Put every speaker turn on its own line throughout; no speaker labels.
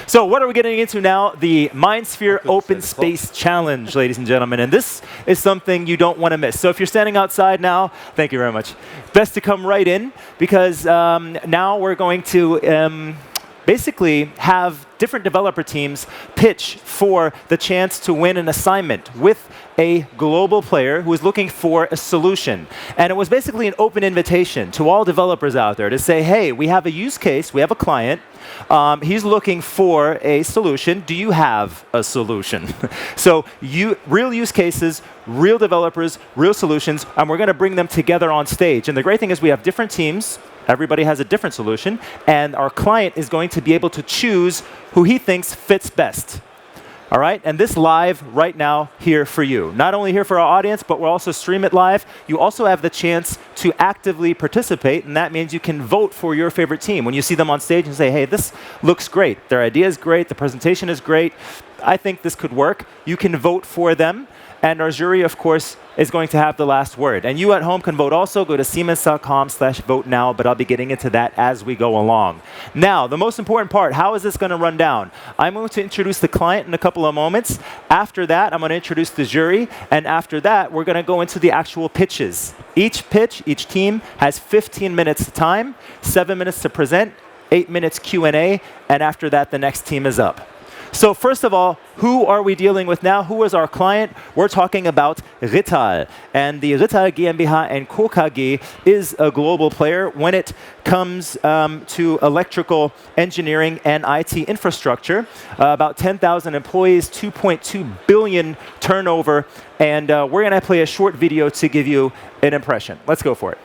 So what are we getting into now? The MindSphere Open Space Challenge, ladies and gentlemen. And this is something you don't want to miss. So if you're standing outside now, thank you very much. Best to come right in, because now we're going to basically have different developer teams pitch for the chance to win an assignment with a global player who is looking for a solution. And it was basically an open invitation to all developers out there to say, hey, we have a use case, we have a client, he's looking for a solution. Do you have a solution? So real use cases, real developers, real solutions, and we're going to bring them together on stage. And the great thing is we have different teams. Everybody has a different solution, and our client is going to be able to choose who he thinks fits best. All right, and this live right now here for you. Not only here for our audience, but we'll also stream it live. You also have the chance to actively participate, and that means you can vote for your favorite team. When you see them on stage and say, hey, this looks great, their idea is great, the presentation is great, I think this could work, you can vote for them. And our jury, of course, is going to have the last word. And you at home can vote also. Go to siemens.com/vote now, but I'll be getting into that as we go along. Now, the most important part, how is this going to run down? I'm going to introduce the client in a couple of moments. After that, I'm going to introduce the jury. And after that, we're going to go into the actual pitches. Each pitch, each team has 15 minutes time, 7 minutes to present, 8 minutes Q&A, and after that, the next team is up. So first of all, who are we dealing with now? Who is our client? We're talking about RITTAL. And the RITTAL GmbH & Co. KG is a global player when it comes to electrical engineering and IT infrastructure. About 10,000 employees, 2.2 billion turnover. And we're going to play a short video to give you an impression. Let's go for it.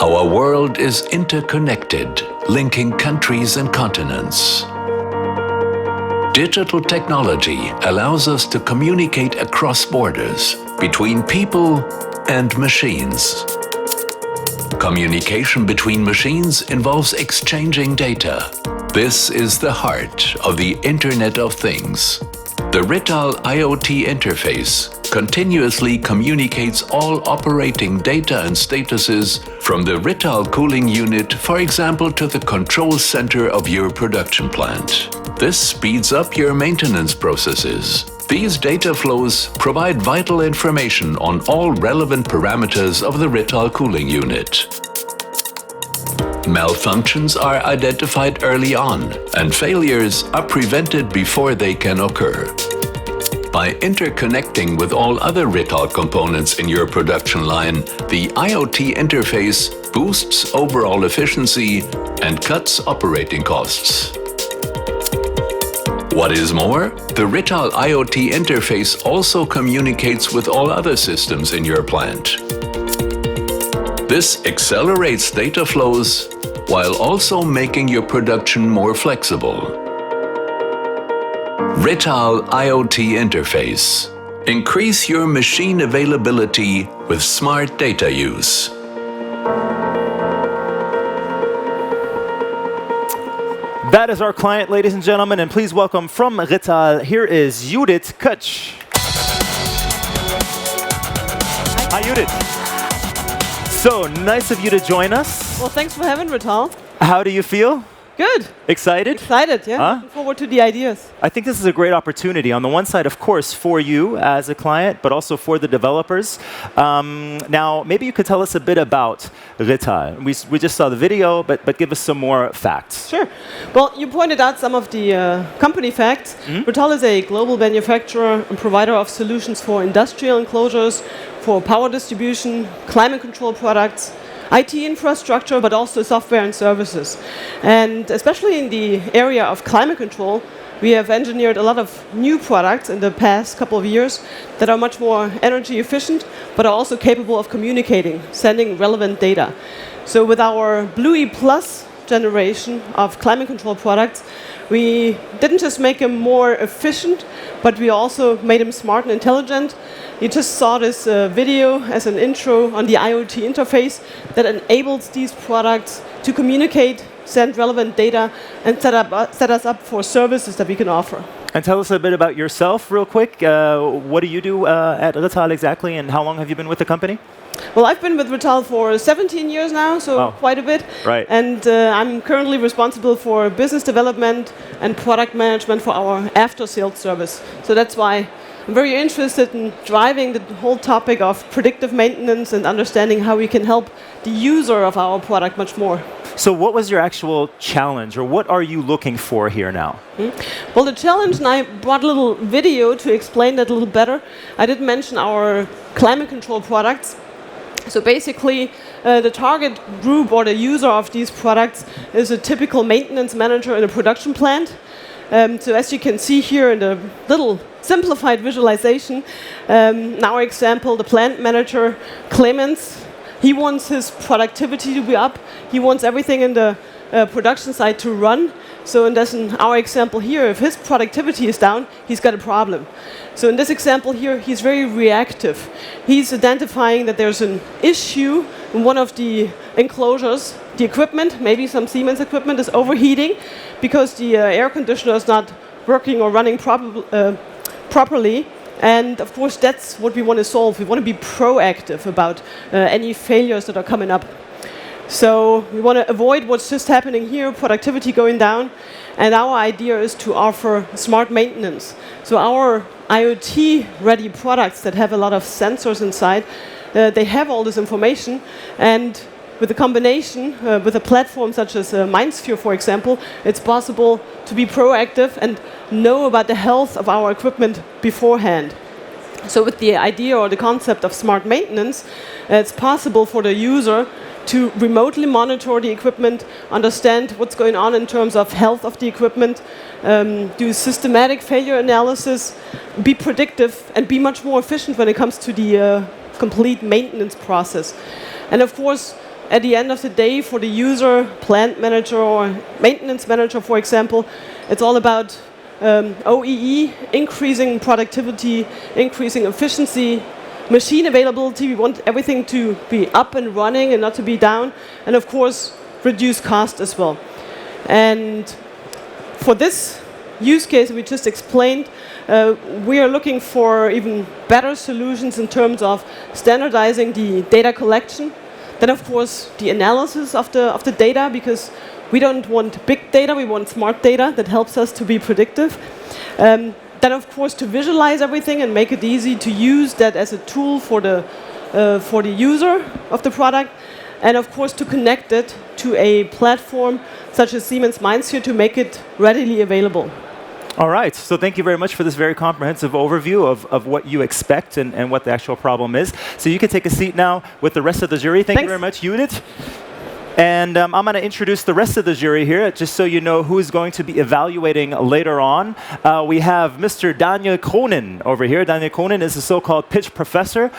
Our world is interconnected, linking countries and continents. Digital technology allows us to communicate across borders, between people and machines. Communication between machines involves exchanging data. This is the heart of the Internet of Things. The RITTAL IoT interface continuously communicates all operating data and statuses from the RITTAL cooling unit, for example, to the control center of your production plant. This speeds up your maintenance processes. These data flows provide vital information on all relevant parameters of the RITTAL cooling unit. Malfunctions are identified early on, and failures are prevented before they can occur. By interconnecting with all other RITTAL components in your production line, the IoT interface boosts overall efficiency and cuts operating costs. What is more, the RITTAL IoT interface also communicates with all other systems in your plant. This accelerates data flows while also making your production more flexible. RITTAL IoT interface. Increase your machine availability with smart data use.
That is our client, ladies and gentlemen, and please welcome from RITTAL, here is Judith Kötsch. Hi, Judith. So nice of you to join us.
Well, thanks for having RITTAL.
How do you feel?
Good.
Excited?
Excited, yeah.
Huh?
Looking forward to the ideas.
I think this is a great opportunity. On the one side, of course, for you as a client, but also for the developers. Now, maybe you could tell us a bit about RITTAL. We just saw the video, but give us some more facts.
Sure. Well, you pointed out some of the company facts. RITTAL is a global manufacturer and provider of solutions for industrial enclosures, for power distribution, climate control products, IT infrastructure, but also software and services. And especially in the area of climate control, we have engineered a lot of new products in the past couple of years that are much more energy efficient, but are also capable of communicating, sending relevant data. So with our Bluey Plus generation of climate control products, we didn't just make them more efficient, but we also made them smart and intelligent. You just saw this video as an intro on the IoT interface that enables these products to communicate, send relevant data, and set us up for services that we can offer.
And tell us a bit about yourself real quick. What do you do at RITTAL exactly, and how long have you been with the company?
Well, I've been with RITTAL for 17 years now, so quite a bit.
Right.
And I'm currently responsible for business development and product management for our after-sales service. So that's why I'm very interested in driving the whole topic of predictive maintenance and understanding how we can help the user of our product much more.
So what was your actual challenge, or what are you looking for here now?
Well, the challenge, and I brought a little video to explain that a little better. I did mention our climate control products. So basically, the target group or the user of these products is a typical maintenance manager in a production plant. So as you can see here in the little simplified visualization, in our example, the plant manager, Clemens, he wants his productivity to be up. He wants everything in the production site to run. So in our example here, if his productivity is down, he's got a problem. So in this example here, he's very reactive. He's identifying that there's an issue in one of the enclosures. The equipment, maybe some Siemens equipment, is overheating because the air conditioner is not working or running properly. And of course, that's what we want to solve. We want to be proactive about any failures that are coming up. So we want to avoid what's just happening here, productivity going down. And our idea is to offer smart maintenance. So our IoT-ready products that have a lot of sensors inside, they have all this information. And with a combination, with a platform such as MindSphere, for example, it's possible to be proactive and know about the health of our equipment beforehand. So with the idea or the concept of smart maintenance, it's possible for the user to remotely monitor the equipment, understand what's going on in terms of health of the equipment, do systematic failure analysis, be predictive, and be much more efficient when it comes to the complete maintenance process. And of course, at the end of the day, for the user, plant manager or maintenance manager, for example, it's all about OEE, increasing productivity, increasing efficiency, machine availability. We want everything to be up and running and not to be down. And of course, reduce cost as well. And for this use case we just explained, we are looking for even better solutions in terms of standardizing the data collection. Then, of course, the analysis of the data, because we don't want big data, we want smart data that helps us to be predictive. Then, of course, to visualize everything and make it easy to use that as a tool for the user of the product. And, of course, to connect it to a platform such as Siemens MindSphere to make it readily available.
All right, so thank you very much for this very comprehensive overview of what you expect and what the actual problem is. So you can take a seat now with the rest of the jury. Thank you very much, Judith. And I'm going to introduce the rest of the jury here, just so you know who is going to be evaluating later on. We have Mr. Daniel Kronen over here. Daniel Kronen is a so-called pitch professor.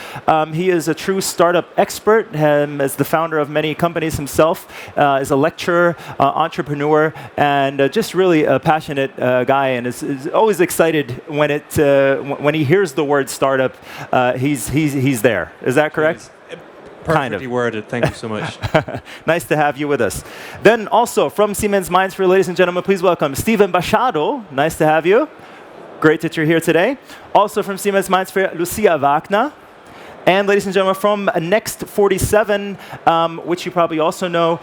He is a true startup expert, as the founder of many companies himself, is a lecturer, entrepreneur, and just really a passionate guy, and is always excited when he hears the word startup. He's there. Is that correct?
Perfectly worded. Thank you so much.
Nice to have you with us. Then also from Siemens MindSphere, ladies and gentlemen, please welcome Steven Bachado. Nice to have you. Great that you're here today. Also from Siemens MindSphere, Lucia Wagner. And ladies and gentlemen, from Next 47, which you probably also know,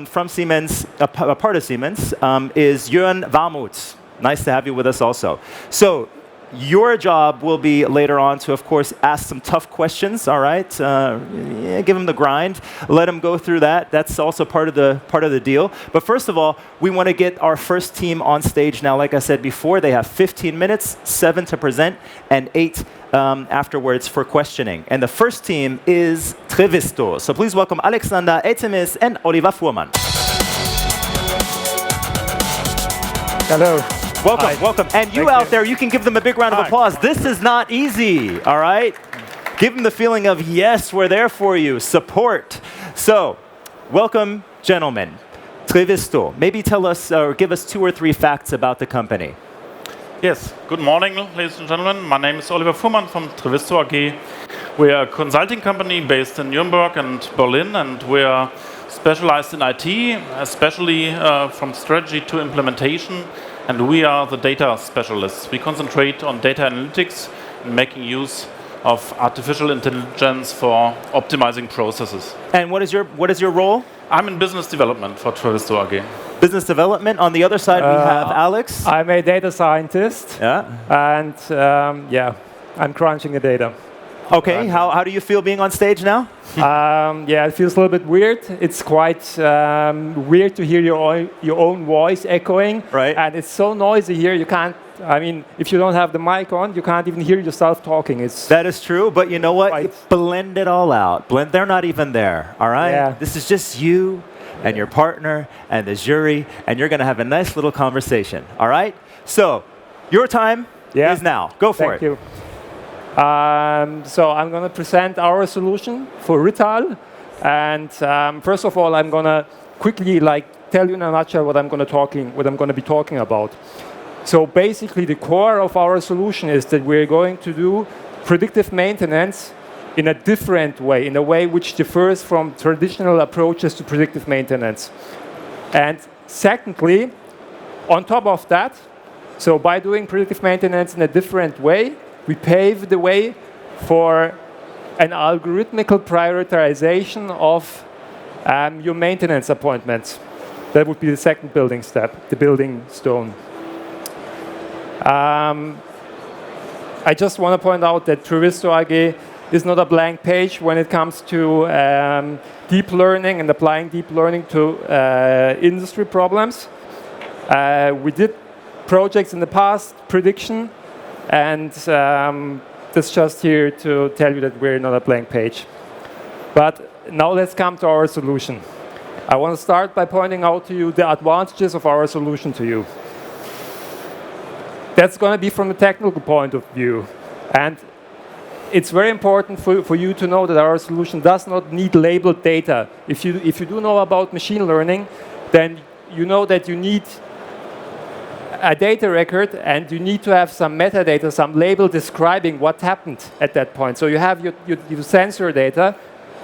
from Siemens, a part of Siemens, is Jörn Warmuth. Nice to have you with us also. So, your job will be later on to, of course, ask some tough questions. All right, give them the grind, let them go through that. That's also part of the deal. But first of all, we want to get our first team on stage now. Like I said before, they have 15 minutes, 7 to present, and 8 afterwards for questioning. And the first team is Trevisto. So please welcome Alexander Etemis and Oliver Fuhrmann.
Hello.
Welcome,
Hi.
welcome. And you
Thank
out
you.
there, you can give them a big round of applause. This is not easy, all right? Give them the feeling of, yes, we're there for you, support. So, welcome, gentlemen. Trevisto, maybe tell us or give us 2 or 3 facts about the company.
Yes, good morning, ladies and gentlemen. My name is Oliver Fuhrmann from Trevisto AG. We are a consulting company based in Nuremberg and Berlin, and we are specialized in IT, especially from strategy to implementation and we are the data specialists. We concentrate on data analytics and making use of artificial intelligence for optimizing processes.
And what is your role?
I'm in business development for Trevisto AG.
Business development. On the other side, we have Alex.
I'm a data scientist.
Yeah.
And yeah, I'm crunching the data.
Okay. How do you feel being on stage now?
Yeah, it feels a little bit weird. It's quite weird to hear your own voice echoing.
Right.
And it's so noisy here, you can't. I mean, if you don't have the mic on, you can't even hear yourself talking.
That is true, but you know what?
Right.
You blend it all out. They're not even there, all right?
Yeah.
This is just you and your partner and the jury, and you're going to have a nice little conversation, all right? So, your time is now. Go for it.
Thank you. So I'm going to present our solution for RITTAL. And first of all, I'm going to quickly tell you in a nutshell what I'm going to be talking about. So basically, the core of our solution is that we're going to do predictive maintenance in a different way, in a way which differs from traditional approaches to predictive maintenance. And secondly, on top of that, so by doing predictive maintenance in a different way, we pave the way for an algorithmical prioritization of your maintenance appointments. That would be the second building step, the building stone. I just want to point out that Trevisto AG is not a blank page when it comes to deep learning and applying deep learning to industry problems. We did projects in the past, prediction, and that's just here to tell you that we're not a blank page. But now let's come to our solution. I want to start by pointing out to you the advantages of our solution to you. That's going to be from a technical point of view. And it's very important for you to know that our solution does not need labeled data. If you do know about machine learning, then you know that you need a data record and you need to have some metadata, some label describing what happened at that point. So you have your sensor data,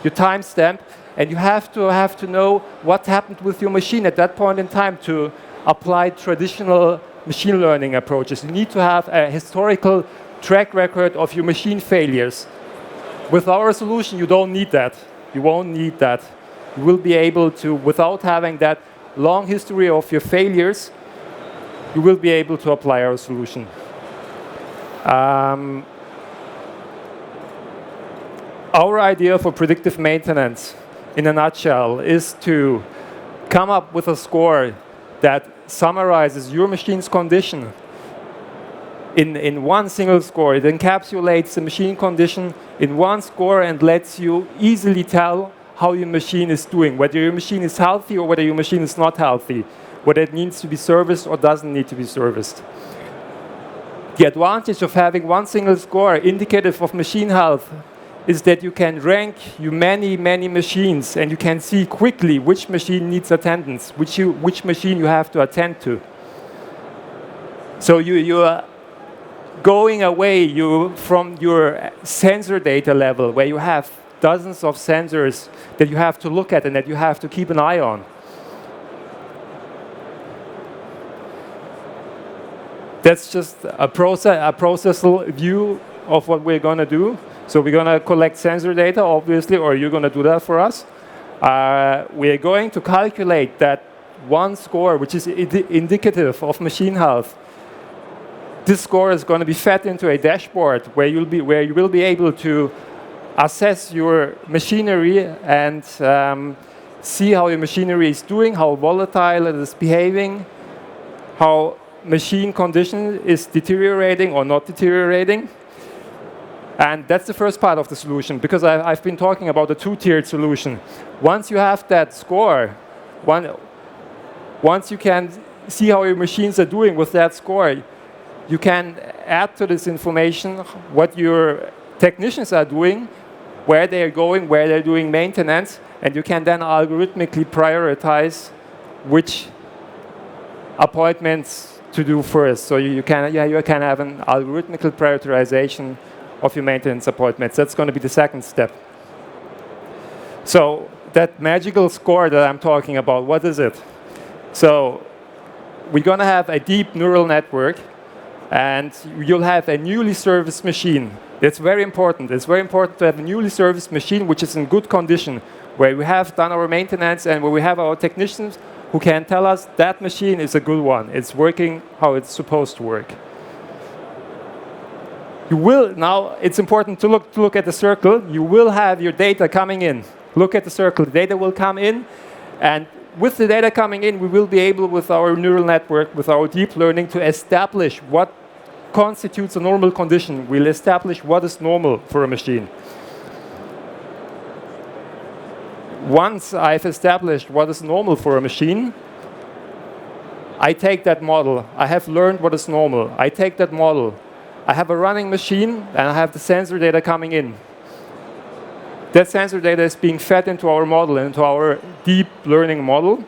your timestamp, and you have to know what happened with your machine at that point in time to apply traditional machine learning approaches. You need to have a historical track record of your machine failures. With our solution, you don't need that. You won't need that. You will be able to, without having that long history of your failures, you will be able to apply our solution. Our idea for predictive maintenance, in a nutshell, is to come up with a score that summarizes your machine's condition in one single score. It encapsulates the machine condition in one score and lets you easily tell how your machine is doing, whether your machine is healthy or whether your machine is not healthy, whether it needs to be serviced or doesn't need to be serviced. The advantage of having one single score indicative of machine health is that you can rank your many machines and you can see quickly which machine needs attendance, which machine you have to attend to. So you are going away from your sensor data level where you have dozens of sensors that you have to look at and that you have to keep an eye on. That's just a processal view of what we're going to do. So we're going to collect sensor data, obviously, or you're going to do that for us. We're going to calculate that one score, which is indicative of machine health. This score is going to be fed into a dashboard where you will be able to assess your machinery and see how your machinery is doing, how volatile it is behaving, how machine condition is deteriorating or not deteriorating. And that's the first part of the solution, because I've been talking about a two-tiered solution. Once you have that score, once you can see how your machines are doing with that score, you can add to this information what your technicians are doing, where they're going, where they're doing maintenance, and you can then algorithmically prioritize which appointments to do first. So you can have an algorithmical prioritization of your maintenance appointments. That's going to be the second step. So that magical score that I'm talking about, what is it? So we're going to have a deep neural network, and you'll have a newly serviced machine. It's very important. It's very important to have a newly serviced machine which is in good condition, where we have done our maintenance and where we have our technicians who can tell us that machine is a good one. It's working how it's supposed to work. You will, now it's important to look at the circle. You will have your data coming in. Look at the circle. The data will come in, and with the data coming in, we will be able, with our neural network, with our deep learning, to establish what constitutes a normal condition. We'll establish what is normal for a machine. Once I've established what is normal for a machine, I take that model. I have learned what is normal. I take that model. I have a running machine, and I have the sensor data coming in. That sensor data is being fed into our model, into our deep learning model.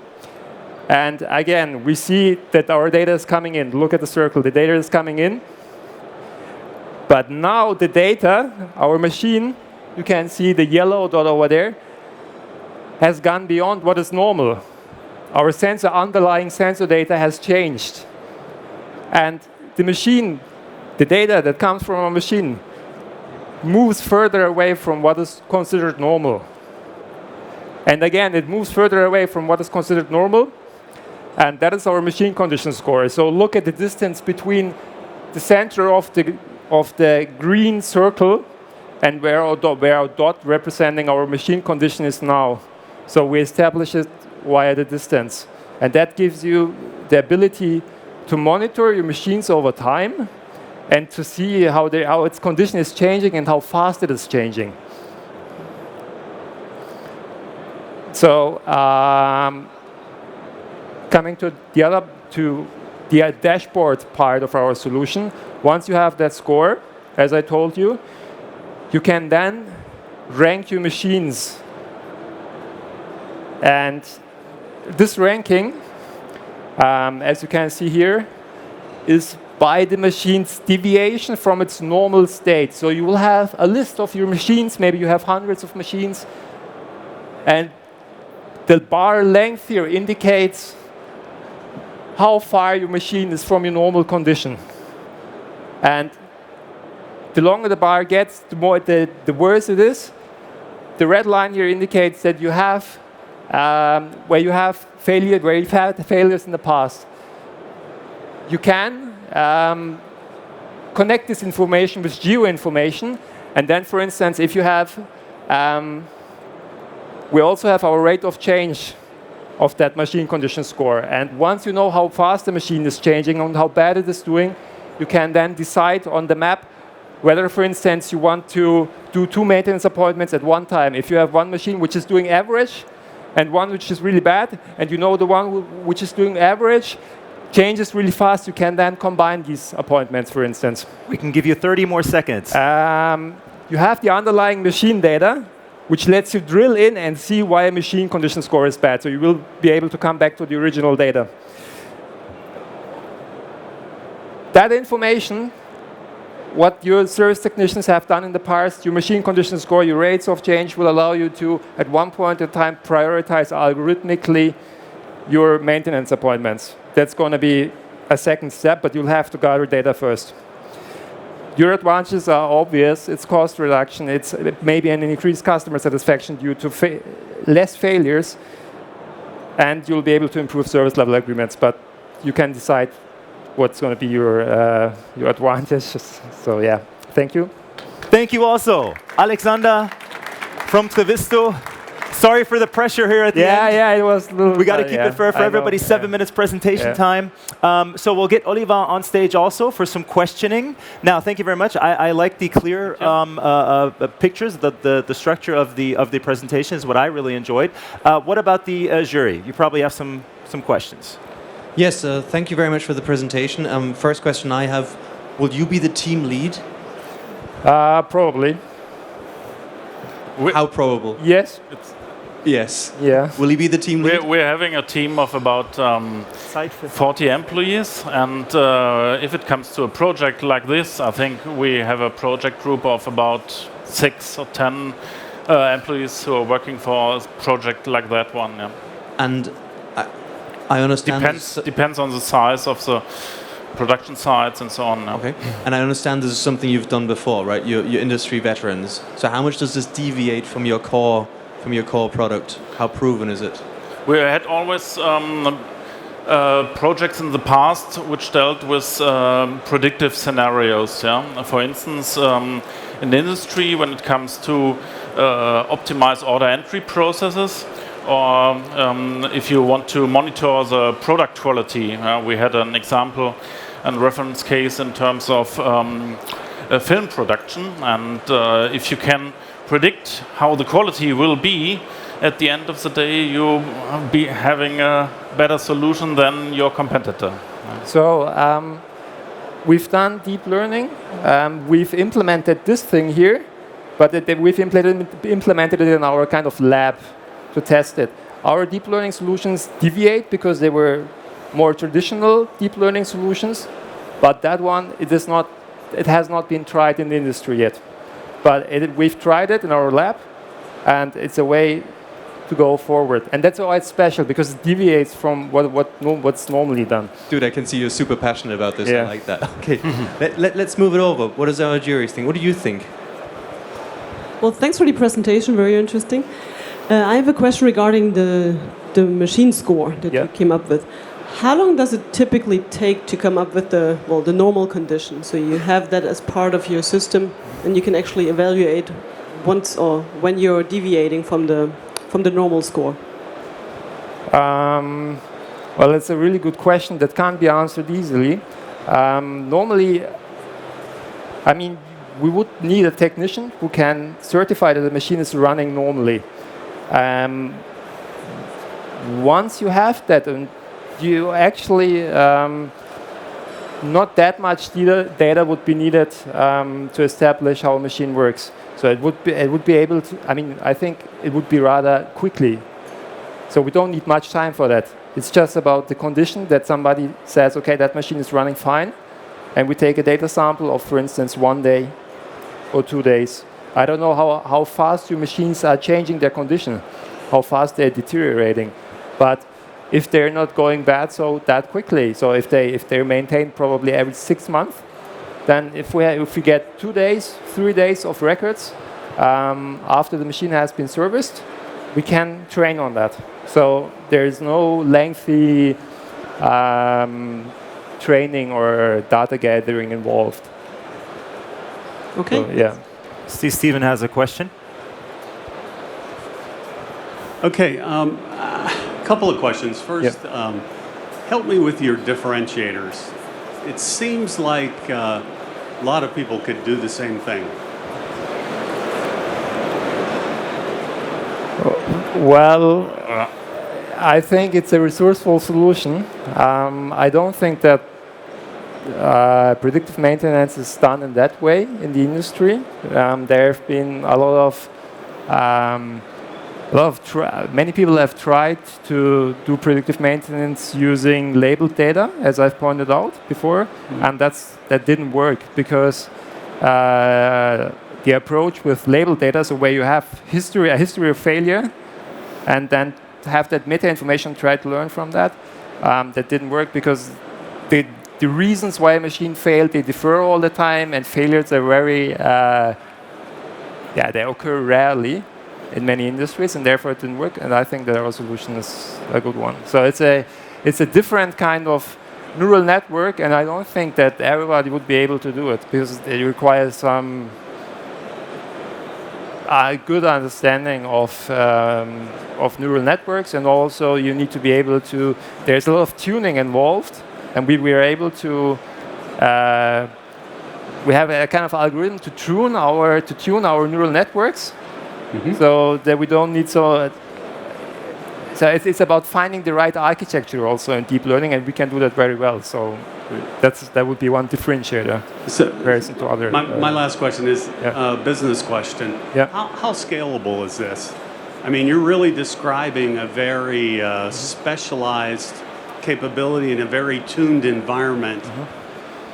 And again, we see that our data is coming in. Look at the circle. The data is coming in. But now the data, our machine, you can see the yellow dot over there, has gone beyond what is normal. Our sensor, underlying sensor data has changed. And the machine, the data that comes from our machine, moves further away from what is considered normal. And again, it moves further away from what is considered normal, and that is our machine condition score. So look at the distance between the center of the green circle and where our dot representing our machine condition is now. So we establish it via the distance. And that gives you the ability to monitor your machines over time and to see how its condition is changing and how fast it is changing. So coming to the dashboard part of our solution, once you have that score, as I told you, you can then rank your machines. And this ranking, as you can see here, is by the machine's deviation from its normal state. So you will have a list of your machines. Maybe you have hundreds of machines. And the bar length here indicates how far your machine is from your normal condition. And the longer the bar gets, the worse it is. The red line here indicates that you have where you've had failures in the past. You can connect this information with geo-information, and then, for instance, if you have, we also have our rate of change of that machine condition score. And once you know how fast the machine is changing and how bad it is doing, you can then decide on the map whether, for instance, you want to do 2 maintenance appointments at one time. If you have one machine which is doing average and one which is really bad, and you know the one which is doing average changes really fast, you can then combine these appointments, for instance.
We can give you 30 more seconds.
You have the underlying machine data, which lets you drill in and see why a machine condition score is bad. So you will be able to come back to the original data. That information, what your service technicians have done in the past, your machine condition score, your rates of change will allow you to, at one point in time, prioritize algorithmically your maintenance appointments. That's going to be a second step, but you'll have to gather data first. Your advantages are obvious. It's cost reduction. It's maybe an increased customer satisfaction due to less failures, and you'll be able to improve service level agreements. But you can decide what's going to be your advantages. So yeah, thank you.
Thank you also, Alexander from Trevisto. Sorry for the pressure here at the end.
Yeah, it was.
We got to keep it fair for everybody. 7 minutes presentation time. So we'll get Oliver on stage also for some questioning. Now, thank you very much. I like the clear pictures. The structure of the presentation is what I really enjoyed. What about the jury? You probably have some questions.
Yes, thank you very much for the presentation. First question I have, will you be the team lead?
Probably.
How probable?
Yes.
Yes.
Yeah.
Will he be the team lead?
We're having a team of about 40 employees, and if it comes to a project like this, I think we have a project group of about 6 or 10 employees who are working for a project like that one. Yeah.
And I understand.
Depends on the size of the production sites and so on.
Okay. And I understand this is something you've done before, right? You're industry veterans. So how much does this deviate from your core product? How proven is it?
We had always projects in the past which dealt with predictive scenarios. Yeah? For instance, in the industry, when it comes to optimize order entry processes, or if you want to monitor the product quality, we had an example and reference case in terms of film production, and if you can predict how the quality will be, at the end of the day, you'll be having a better solution than your competitor.
So we've done deep learning. We've implemented this thing here, but we've implemented it in our kind of lab to test it. Our deep learning solutions deviate because they were more traditional deep learning solutions, but that one, it has not been tried in the industry yet. But we've tried it in our lab, and it's a way to go forward. And that's why it's special, because it deviates from what's normally done.
Dude, I can see you're super passionate about this.
Yeah.
I like that. Okay, let's move it over. What does our jury think? What do you think?
Well, thanks for the presentation. Very interesting. I have a question regarding the machine score that you came up with. How long does it typically take to come up with the normal condition? So you have that as part of your system, and you can actually evaluate once or when you're deviating from the normal score.
Well, it's a really good question that can't be answered easily. Normally, I mean, we would need a technician who can certify that the machine is running normally. Once you have that, and you actually not that much data would be needed to establish how a machine works. So it would be able to. I mean, I think it would be rather quickly. So we don't need much time for that. It's just about the condition that somebody says, okay, that machine is running fine, and we take a data sample of, for instance, 1 day or 2 days. I don't know how fast your machines are changing their condition, how fast they're deteriorating, but if they're not going bad so that quickly, so if they're maintained probably every 6 months, then if we get 2 days, 3 days of records after the machine has been serviced, we can train on that. So there is no lengthy training or data gathering involved.
Okay.
So, yeah.
Steven has a question.
Okay, a couple of questions. First, help me with your differentiators. It seems like a lot of people could do the same thing.
Well, I think it's a resourceful solution. I don't think that predictive maintenance is done in that way in the industry. There have been a lot of many people have tried to do predictive maintenance using labeled data, as I've pointed out before, and that didn't work because the approach with labeled data, so where you have a history of failure, and then have that meta information, try to learn from that, that didn't work because the reasons why a machine failed, they differ all the time, and failures are very, they occur rarely in many industries, and therefore it didn't work. And I think that our solution is a good one. So it's a different kind of neural network, and I don't think that everybody would be able to do it because it requires some good understanding of neural networks, and also you need to be able to. There's a lot of tuning involved, and we are able to. We have a kind of algorithm to tune our neural networks, so that we don't need so. So it's about finding the right architecture also in deep learning, and we can do that very well. So that would be one differentiator.
So
comparison to other.
My last question is a business question.
Yeah.
How scalable is this? I mean, you're really describing a very specialized capability in a very tuned environment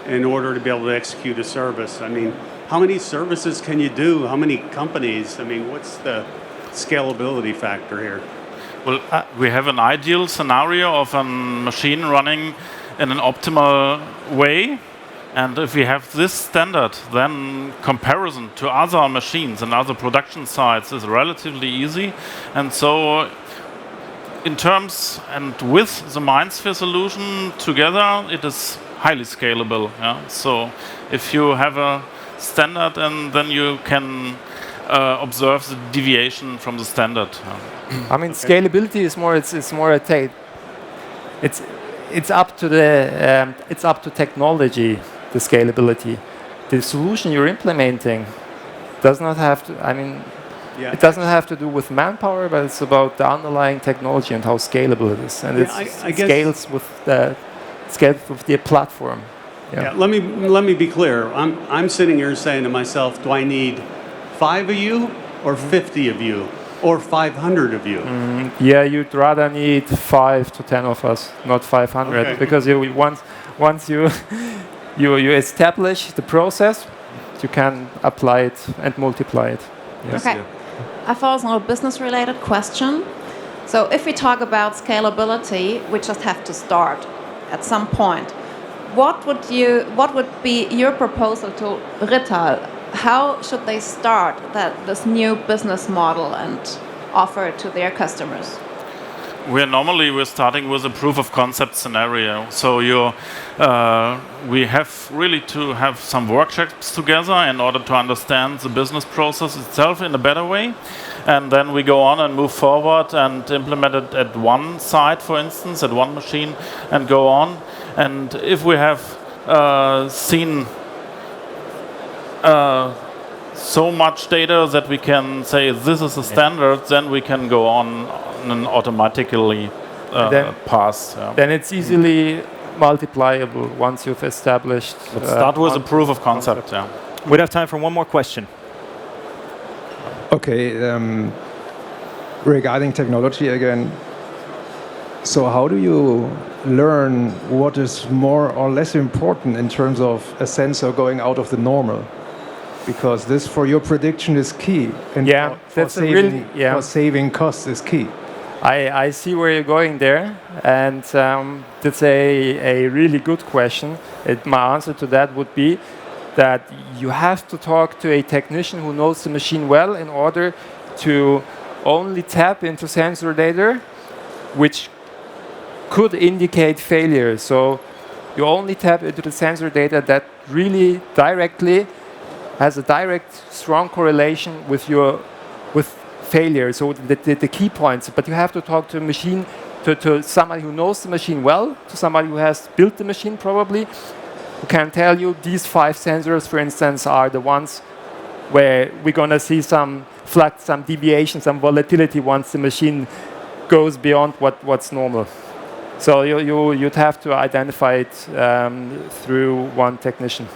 in order to be able to execute a service. I mean, how many services can you do? How many companies? I mean, what's the scalability factor here?
Well, we have an ideal scenario of a machine running in an optimal way. And if we have this standard, then comparison to other machines and other production sites is relatively easy. And so in terms and with the MindSphere solution together, it is highly scalable. Yeah? So if you have a standard, and then you can observe the deviation from the standard.
I mean, scalability is more. It's more a it's up to the it's up to technology. The scalability, the solution you're implementing, does not have to. I mean, it doesn't have to do with manpower, but it's about the underlying technology and how scalable it is, and it scales with the platform.
Yeah. Let me be clear. I'm sitting here saying to myself, do I need 5 of you or 50 of you or 500 of you?
Yeah, you'd rather need 5 to 10 of us, not 500, because once you establish the process, you can apply it and multiply it. Yes.
Okay. I have also a business-related question. So if we talk about scalability, we just have to start at some point. What would be your proposal to RITTAL? How should they start this new business model and offer it to their customers?
We're starting with a proof of concept scenario. So we have really to have some workshops together in order to understand the business process itself in a better way. And then we go on and move forward and implement it at one site, for instance, at one machine, and go on. And if we have seen so much data that we can say this is a standard, then we can go on and automatically pass.
Then it's easily multipliable once you've established.
Let's start with a proof of concept. Yeah.
We'd have time for one more question.
Okay, regarding technology again. So how do you learn what is more or less important in terms of a sensor going out of the normal? Because this, for your prediction, is key. And for saving costs is key.
I see where you're going there, and that's a really good question. My answer to that would be that you have to talk to a technician who knows the machine well in order to only tap into sensor data which could indicate failure. So you only tap into the sensor data that really directly has a direct, strong correlation with failure. So the key points. But you have to talk to a machine, to somebody who knows the machine well, to somebody who has built the machine probably, who can tell you these 5 sensors, for instance, are the ones where we're going to see some flux, some deviation, some volatility once the machine goes beyond what's normal. So you'd have to identify it through one technician.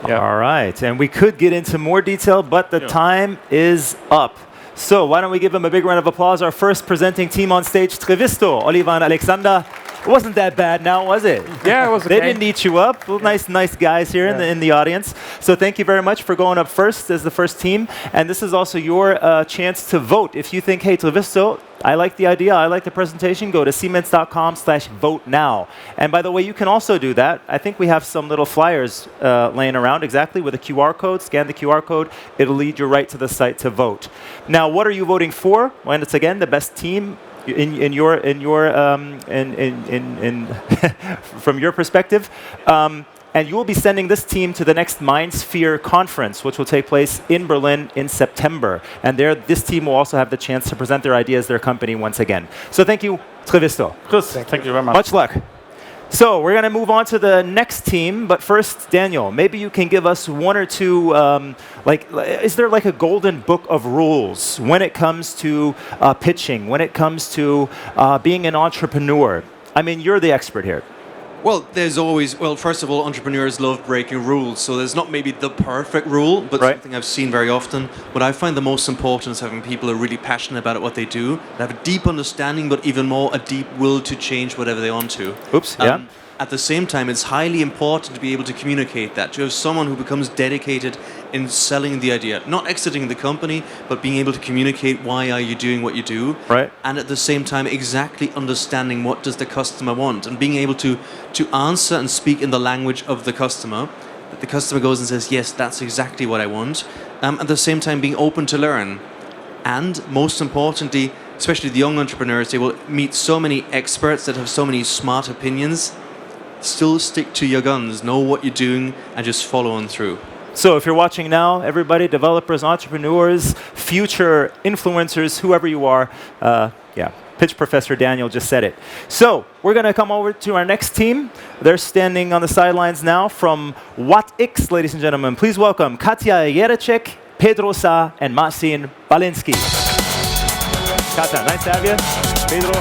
Yeah. All right, and we could get into more detail, but the time is up. So why don't we give them a big round of applause? Our first presenting team on stage, Trevisto, Oliver and Alexander. It wasn't that bad now, was it?
Yeah, it was okay.
They didn't eat you up. Well, nice guys here in the audience. So thank you very much for going up first as the first team. And this is also your chance to vote. If you think, hey, Trevisto, I like the idea, I like the presentation, go to Siemens.com/vote now. And by the way, you can also do that. I think we have some little flyers laying around exactly with a QR code. Scan the QR code. It'll lead you right to the site to vote. Now, what are you voting for? Well, it's again the best team from your perspective. And you will be sending this team to the next MindSphere conference, which will take place in Berlin in September. And there, this team will also have the chance to present their ideas, their company once again. So thank you, Trevisto.
Thank you very much.
Much luck. So we're going to move on to the next team. But first, Daniel, maybe you can give us one or two, is there like a golden book of rules when it comes to pitching, when it comes to being an entrepreneur? I mean, you're the expert here.
Well, there's always, first of all, entrepreneurs love breaking rules. So there's not maybe the perfect rule, but something I've seen very often. What I find the most important is having people who are really passionate about what they do, and have a deep understanding, but even more a deep will to change whatever they want to. At the same time, it's highly important to be able to communicate that, to have someone who becomes dedicated in selling the idea, not exiting the company, but being able to communicate why are you doing what you do,
Right.
and at the same time exactly understanding what does the customer want, and being able to answer and speak in the language of the customer, that the customer goes and says, yes, that's exactly what I want, at the same time being open to learn. And most importantly, especially the young entrepreneurs, they will meet so many experts that have so many smart opinions. Still stick to your guns, know what you're doing, and just follow on through.
So if you're watching now, everybody, developers, entrepreneurs, future influencers, whoever you are, yeah, Pitch Professor Daniel just said it. So we're going to come over to our next team. They're standing on the sidelines now from WhatX, ladies and gentlemen. Please welcome Katja Jeracek, Pedro Sa, and Marcin Balinski. Katja, nice to have you. Pedro,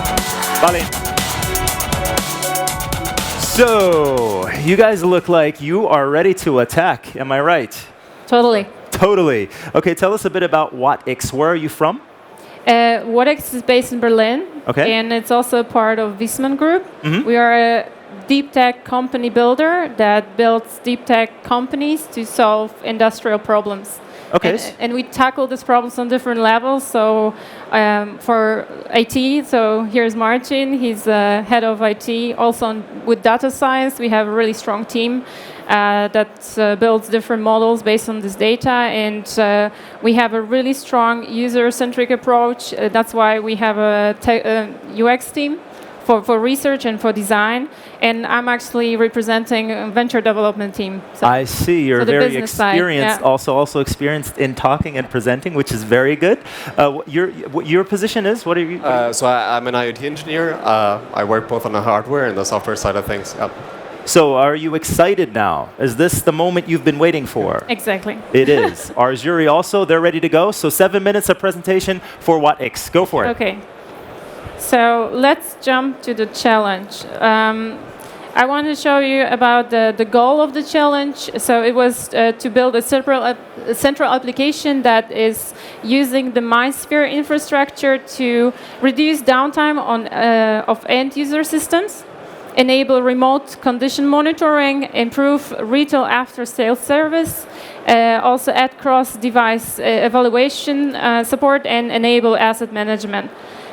Balin. So, you guys look like you are ready to attack. Am I right?
Totally.
Totally. Okay, tell us a bit about WhatX. Where are you from?
WhatX is based in Berlin.
Okay.
And it's also part of Wiesmann Group. We are a deep tech company builder that builds deep tech companies to solve industrial problems.
Okay.
And we tackle these problems on different levels. So for IT, so here's Martin. He's head of IT. Also with data science, we have a really strong team that builds different models based on this data. And we have a really strong user-centric approach. That's why we have a UX team for research and for design. And I'm actually representing a venture development team. So
I see. You're very experienced,
side, yeah.
also experienced in talking and presenting, which is very good. Your position is? What are you?
So I'm an IoT engineer. I work both on the hardware and the software side of things. Yep.
So are you excited now? Is this the moment you've been waiting for?
Exactly.
It is. Our jury also, they're ready to go. So 7 minutes of presentation for WhatX. Go for it.
Okay. So let's jump to the challenge. I want to show you about the goal of the challenge. So it was to build a central application that is using the MindSphere infrastructure to reduce downtime of end user systems, enable remote condition monitoring, improve retail after-sales service, also add cross-device evaluation support, and enable asset management.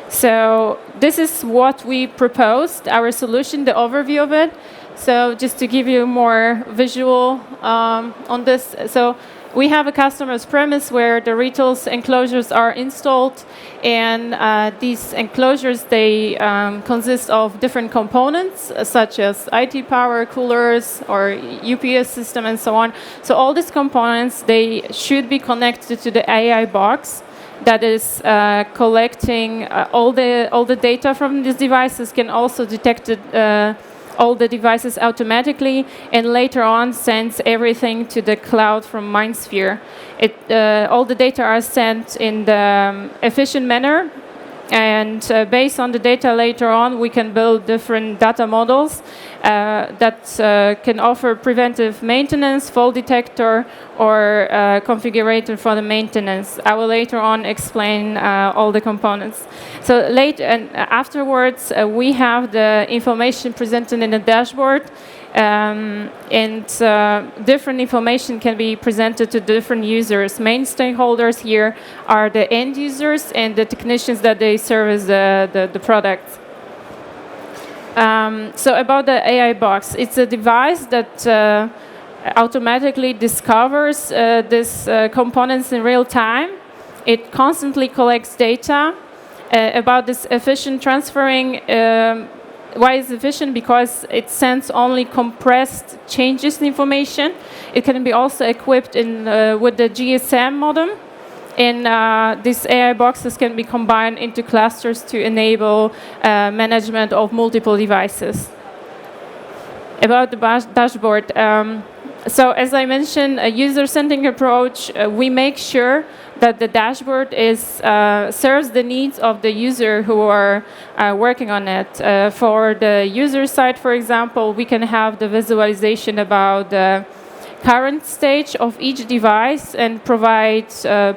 So this is what we proposed, our solution, the overview of it. So just to give you more visual on this. So we have a customer's premise where the RITTAL's enclosures are installed. And these enclosures, they consist of different components, such as IT power, coolers, or UPS system, and so on. So all these components, they should be connected to the AI box that is collecting all the data from these devices, can also detect all the devices automatically, and later on sends everything to the cloud from MindSphere. All the data are sent in the efficient manner, and based on the data later on, we can build different data models that can offer preventive maintenance, fault detector, or configurator for the maintenance. I will later on explain all the components. So afterwards, we have the information presented in the dashboard, and different information can be presented to different users. Main stakeholders here are the end users and the technicians that they service the products. So about the AI box, it's a device that automatically discovers these components in real time. It constantly collects data about this efficient transferring. Why is it efficient? Because it sends only compressed changes in information. It can be also equipped with the GSM modem. And these AI boxes can be combined into clusters to enable management of multiple devices. About the dashboard. So as I mentioned, a user-centric approach, we make sure that the dashboard serves the needs of the user who are working on it. For the user side, for example, we can have the visualization about the current stage of each device and provide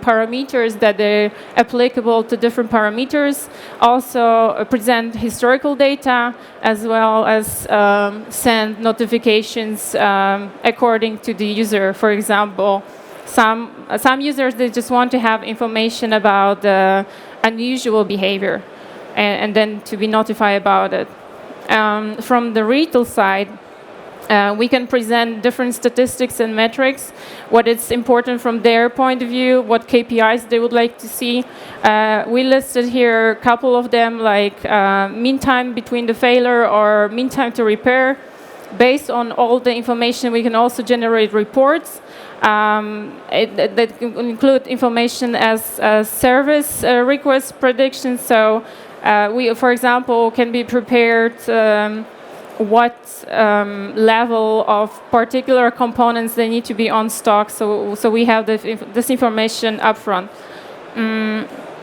parameters that are applicable to different parameters. Also present historical data as well as send notifications according to the user. For example, some users, they just want to have information about unusual behavior and then to be notified about it. From the retail side, we can present different statistics and metrics, what is important from their point of view, what KPIs they would like to see. We listed here a couple of them, like mean time between the failure or mean time to repair. Based on all the information, we can also generate reports that include information as service request predictions. So we, for example, can be prepared what level of particular components they need to be on stock. So we have this information upfront.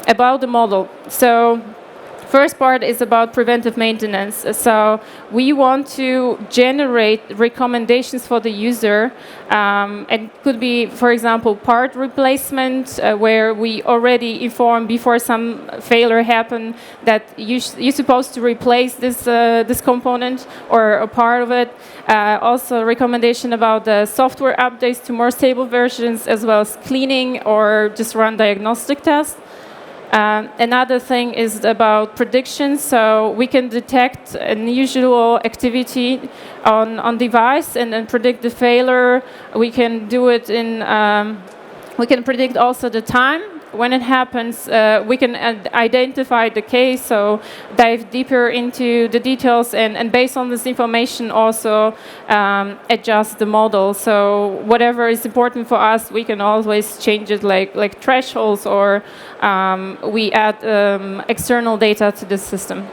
About the model. So first part is about preventive maintenance. So we want to generate recommendations for the user. It could be, for example, part replacement, where we already inform before some failure happened that you're supposed to replace this component or a part of it. Also, recommendation about the software updates to more stable versions, as well as cleaning or just run diagnostic tests. Another thing is about prediction, so we can detect unusual activity on device and then predict the failure. We can do it we can predict also the time when it happens. We can identify the case, so dive deeper into the details and based on this information also adjust the model. So whatever is important for us, we can always change it, like thresholds, or we add external data to the system.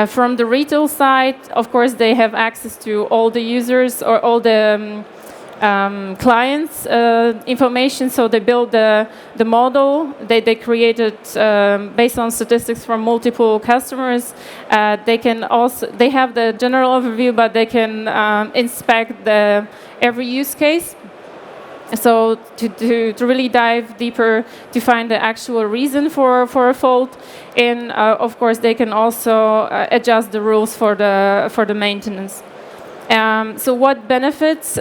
From the retail side, of course, they have access to all the users or all the clients' information, so they build the model. They created based on statistics from multiple customers. They have the general overview, but they can inspect every use case. So to really dive deeper to find the actual reason for a fault, and of course they can also adjust the rules for the maintenance. So what benefits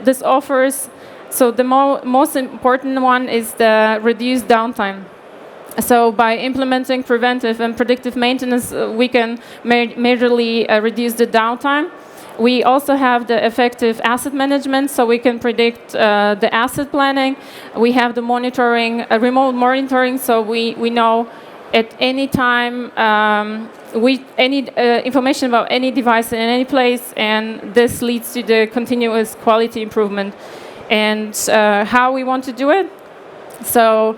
this offers? So the most important one is the reduced downtime. So by implementing preventive and predictive maintenance, we can majorly reduce the downtime. We also have the effective asset management, so we can predict the asset planning. We have the monitoring, remote monitoring, so we know at any time any information about any device in any place, and this leads to the continuous quality improvement. And how we want to do it? So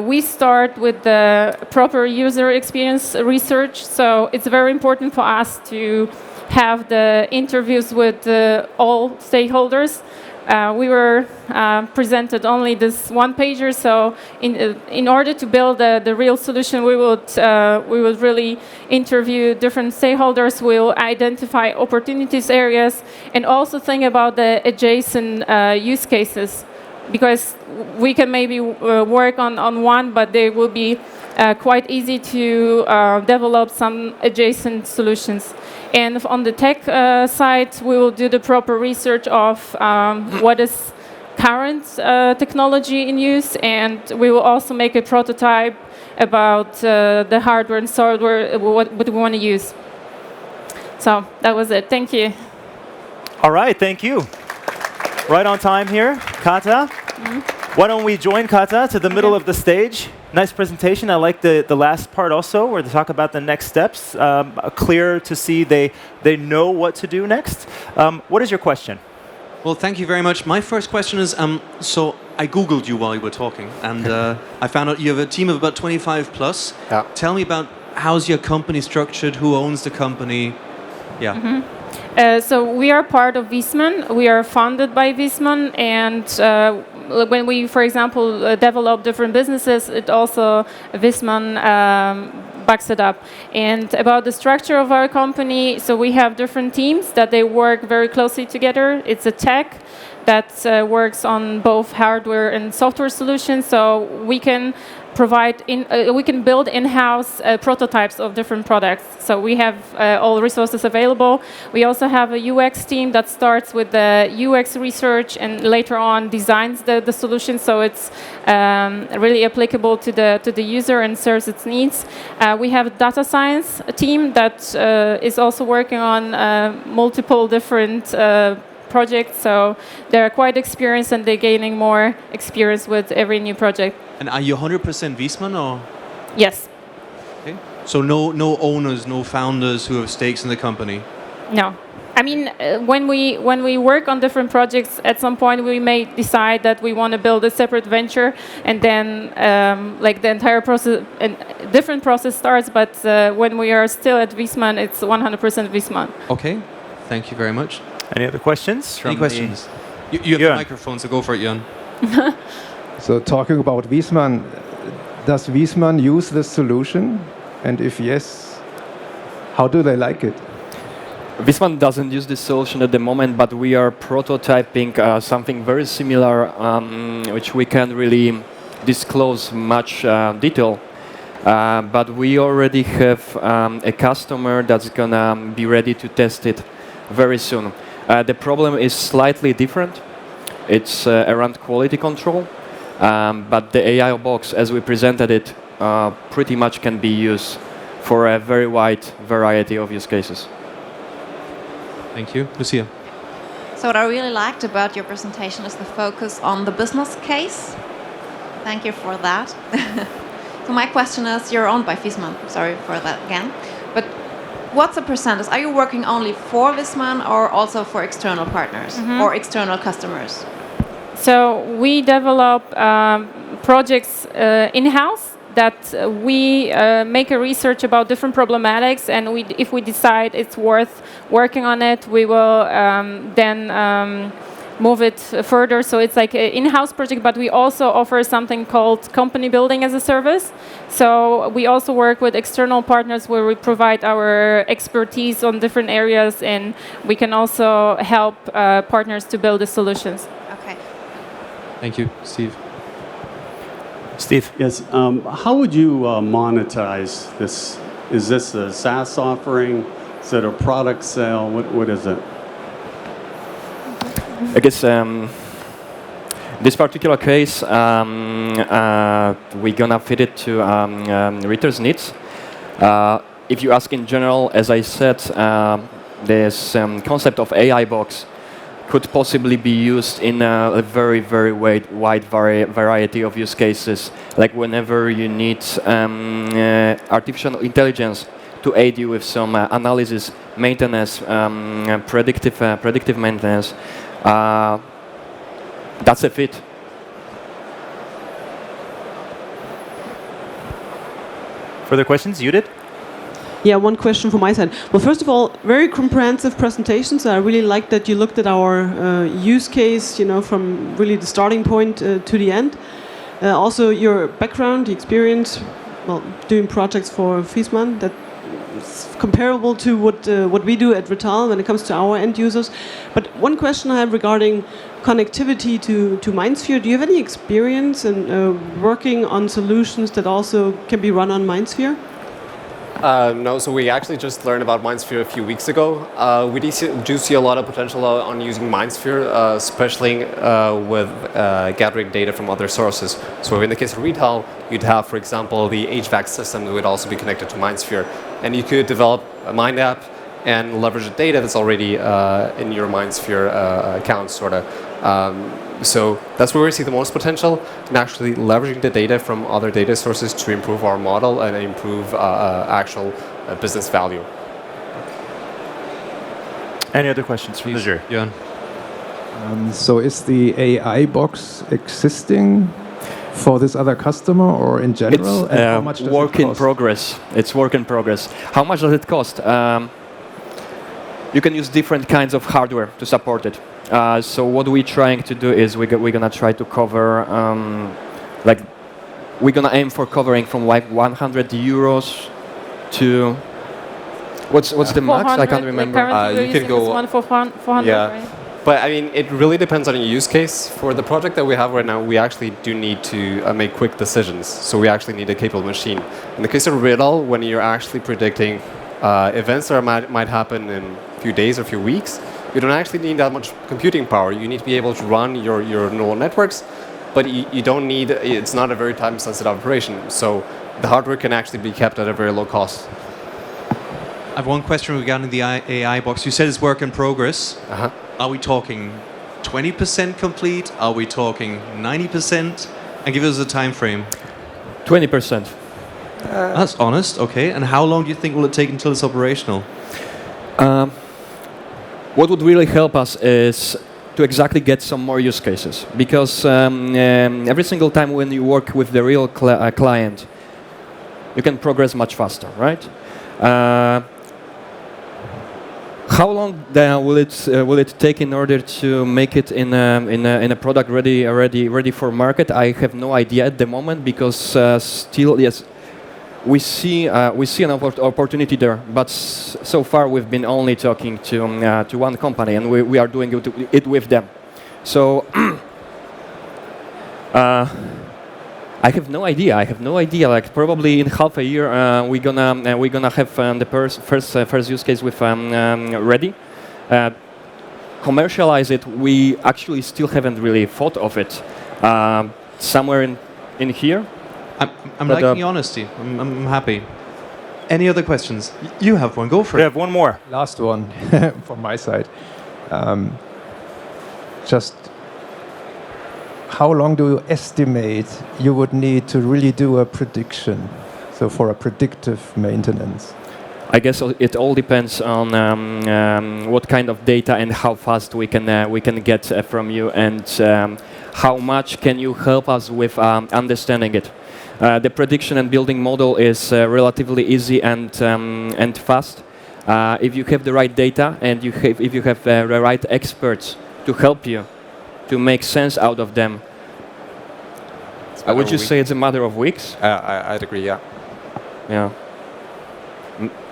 we start with the proper user experience research. So it's very important for us to have the interviews with all stakeholders. We were presented only this one pager, so in order to build the real solution, we would really interview different stakeholders. We'll identify opportunities areas and also think about the adjacent use cases, because we can maybe work on one, but they will be quite easy to develop some adjacent solutions. And on the tech side, we will do the proper research of what is current technology in use, and we will also make a prototype about the hardware and software, what we want to use. So that was it. Thank you.
All right, thank you. Right on time here, Kata. Why don't we join Kata to the middle of the stage? Nice presentation. I like the last part also, where they talk about the next steps. Clear to see they know what to do next. What is your question?
Well, thank you very much. My first question is, so I Googled you while you were talking, and I found out you have a team of about 25 plus.
Yeah.
Tell me about how's your company structured, who owns the company? Yeah.
So we are part of Viessmann. We are funded by Viessmann, and when we, for example, develop different businesses, it also Viessmann backs it up. And about the structure of our company, so we have different teams that they work very closely together. It's a tech that works on both hardware and software solutions, so we can we can build in-house prototypes of different products. So we have all resources available. We also have a UX team that starts with the UX research and later on designs the solution, so it's really applicable to the user and serves its needs. We have a data science team that is also working on multiple different projects, so they're quite experienced and they're gaining more experience with every new project.
And are you 100% Wiesmann or?
Yes.
Okay. So no owners, no founders who have stakes in the company?
No. I mean, when we work on different projects, at some point we may decide that we want to build a separate venture, and then like the entire process, and different process starts. But when we are still at Wiesmann, it's 100% Wiesmann.
Okay. Thank you very much.
Any other questions?
Any questions? You have a microphone, so go for it, Jan.
So talking about Wiesmann, does Wiesmann use this solution? And if yes, how do they like it?
Wiesmann doesn't use this solution at the moment, but we are prototyping something very similar, which we can't really disclose much detail. But we already have a customer that's going to be ready to test it very soon. The problem is slightly different. It's around quality control, but the AI box, as we presented it, pretty much can be used for a very wide variety of use cases.
Thank you. Lucia.
So what I really liked about your presentation is the focus on the business case. Thank you for that. So my question is, you're owned by Wiesmann, sorry for that again, but what's the percentage? Are you working only for Wiesmann or also for external partners or external customers?
So we develop projects in-house that we make a research about different problematics, and if we decide it's worth working on it, we will then move it further. So it's like an in-house project, but we also offer something called company building as a service. So we also work with external partners where we provide our expertise on different areas, and we can also help partners to build the solutions.
Okay.
Thank you. Steve.
Steve.
Yes. How would you monetize this? Is this a SaaS offering? Is it a product sale? What is it?
I guess this particular case, we're gonna fit it to Ritter's needs. If you ask in general, as I said, this concept of AI box could possibly be used in a very, very wide variety of use cases. Like whenever you need artificial intelligence to aid you with some analysis, maintenance, predictive maintenance, that's a fit.
Further questions? Judith?
Yeah, one question from my side. Well, first of all, very comprehensive presentation. So I really like that you looked at our use case, you know, from really the starting point to the end. Also, your background, the experience, well, doing projects for Wiesmann, that is comparable to what we do at RITTAL when it comes to our end users. But one question I have regarding connectivity to MindSphere. Do you have any experience in working on solutions that also can be run on MindSphere?
No, so we actually just learned about MindSphere a few weeks ago. We do see a lot of potential on using MindSphere, especially with gathering data from other sources. So in the case of RITTAL, you'd have, for example, the HVAC system that would also be connected to MindSphere. And you could develop a Mind app and leverage the data that's already in your MindSphere account, sort of. So that's where we see the most potential in actually leveraging the data from other data sources to improve our model and improve actual business value.
Any other questions from the jury?
Jan.
So is the AI box existing for this other customer or in general?
It's
and how much does
work
it
in
cost?
progress. It's work in progress. How much does it cost? You can use different kinds of hardware to support it. So what we're trying to do is we're gonna try to cover, like, we're gonna aim for covering from like 100 euros
to what's the max? I can't
400,
remember.
Currently
You
we're
can
using this
go-
one for 400,
Yeah.
right?
But I mean, it really depends on your use case. For the project that we have right now, we actually do need to make quick decisions. So we actually need a capable machine. In the case of RITTAL, when you're actually predicting events that might happen in a few days or a few weeks, you don't actually need that much computing power. You need to be able to run your neural networks, but you don't need, it's not a very time-sensitive operation. So the hardware can actually be kept at a very low cost.
I have one question regarding the AI box. You said it's work in progress.
Uh-huh.
Are we talking 20% complete? Are we talking 90%? And give us a time frame.
20%.
That's honest, okay. And how long do you think will it take until it's operational?
What would really help us is to exactly get some more use cases, because every single time when you work with the real client, you can progress much faster, right? How long will it take in order to make it in a product ready for market? I have no idea at the moment, because still, yes, we see an opportunity there, but so far we've been only talking to one company, and we are doing it with them. So I have no idea. Like, probably in half a year, we're gonna have the first use case with ready. Commercialize it. We actually still haven't really thought of it. Somewhere in here.
I'm liking the honesty. I'm happy. Any other questions? You have one. Go for it.
We have one more.
Last one from my side. Just how long do you estimate you would need to really do a prediction? So for a predictive maintenance.
I guess it all depends on what kind of data and how fast we can get from you, and how much can you help us with understanding it. The prediction and building model is relatively easy and fast. If you have the right data and if you have the right experts to help you to make sense out of them, would you say it's a matter of weeks?
I'd agree, yeah.
Yeah.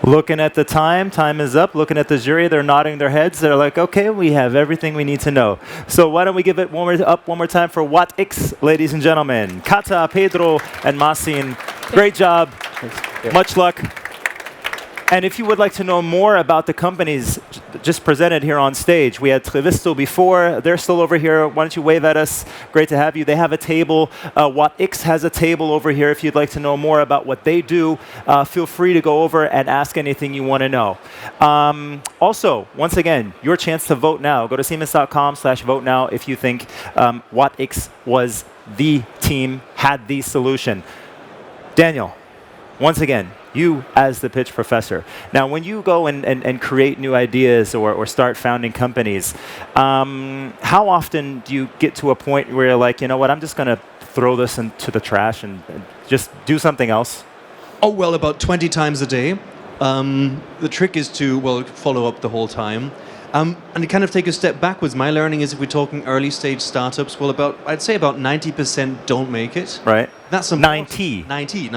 Looking at the time is up. Looking at the jury, they're nodding their heads. They're like, okay, we have everything we need to know. So why don't we give it one more time for WhatX, ladies and gentlemen. Kata, Pedro, and Masin, great job. Much luck. And if you would like to know more about the companies just presented here on stage, we had LaVista before. They're still over here. Why don't you wave at us? Great to have you. They have a table. WhatX has a table over here. If you'd like to know more about what they do, feel free to go over and ask anything you want to know. Also, once again, your chance to vote now. Go to Siemens.com/vote now if you think WhatX was the team, had the solution. Daniel, once again, you as the pitch professor. Now, when you go and create new ideas or start founding companies, how often do you get to a point where you're like, you know what, I'm just going to throw this into the trash and just do something else?
Oh, well, about 20 times a day. The trick is to, well, follow up the whole time. And to kind of take a step backwards, my learning is if we're talking early stage startups, well, I'd say about 90% don't make it.
Right.
That's
90.
90.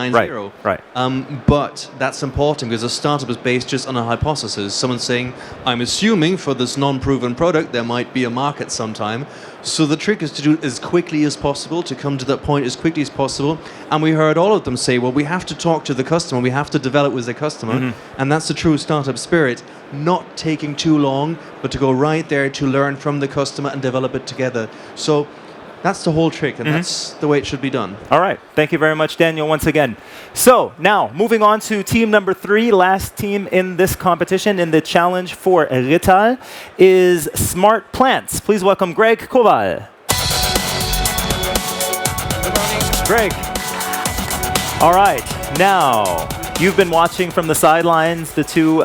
Right.
But that's important because a startup is based just on a hypothesis. Someone saying, I'm assuming for this non-proven product, there might be a market sometime. So the trick is to do it as quickly as possible, to come to that point as quickly as possible. And we heard all of them say, well, we have to talk to the customer. We have to develop with the customer. Mm-hmm. And that's the true startup spirit. Not taking too long, but to go right there to learn from the customer and develop it together. So that's the whole trick, and that's the way it should be done.
All right. Thank you very much, Daniel, once again. So now, moving on to team number 3, last team in this competition, in the challenge for RITTAL, is Smart Plants. Please welcome Greg Kowal. Good morning. Greg. All right. Now, you've been watching from the sidelines the two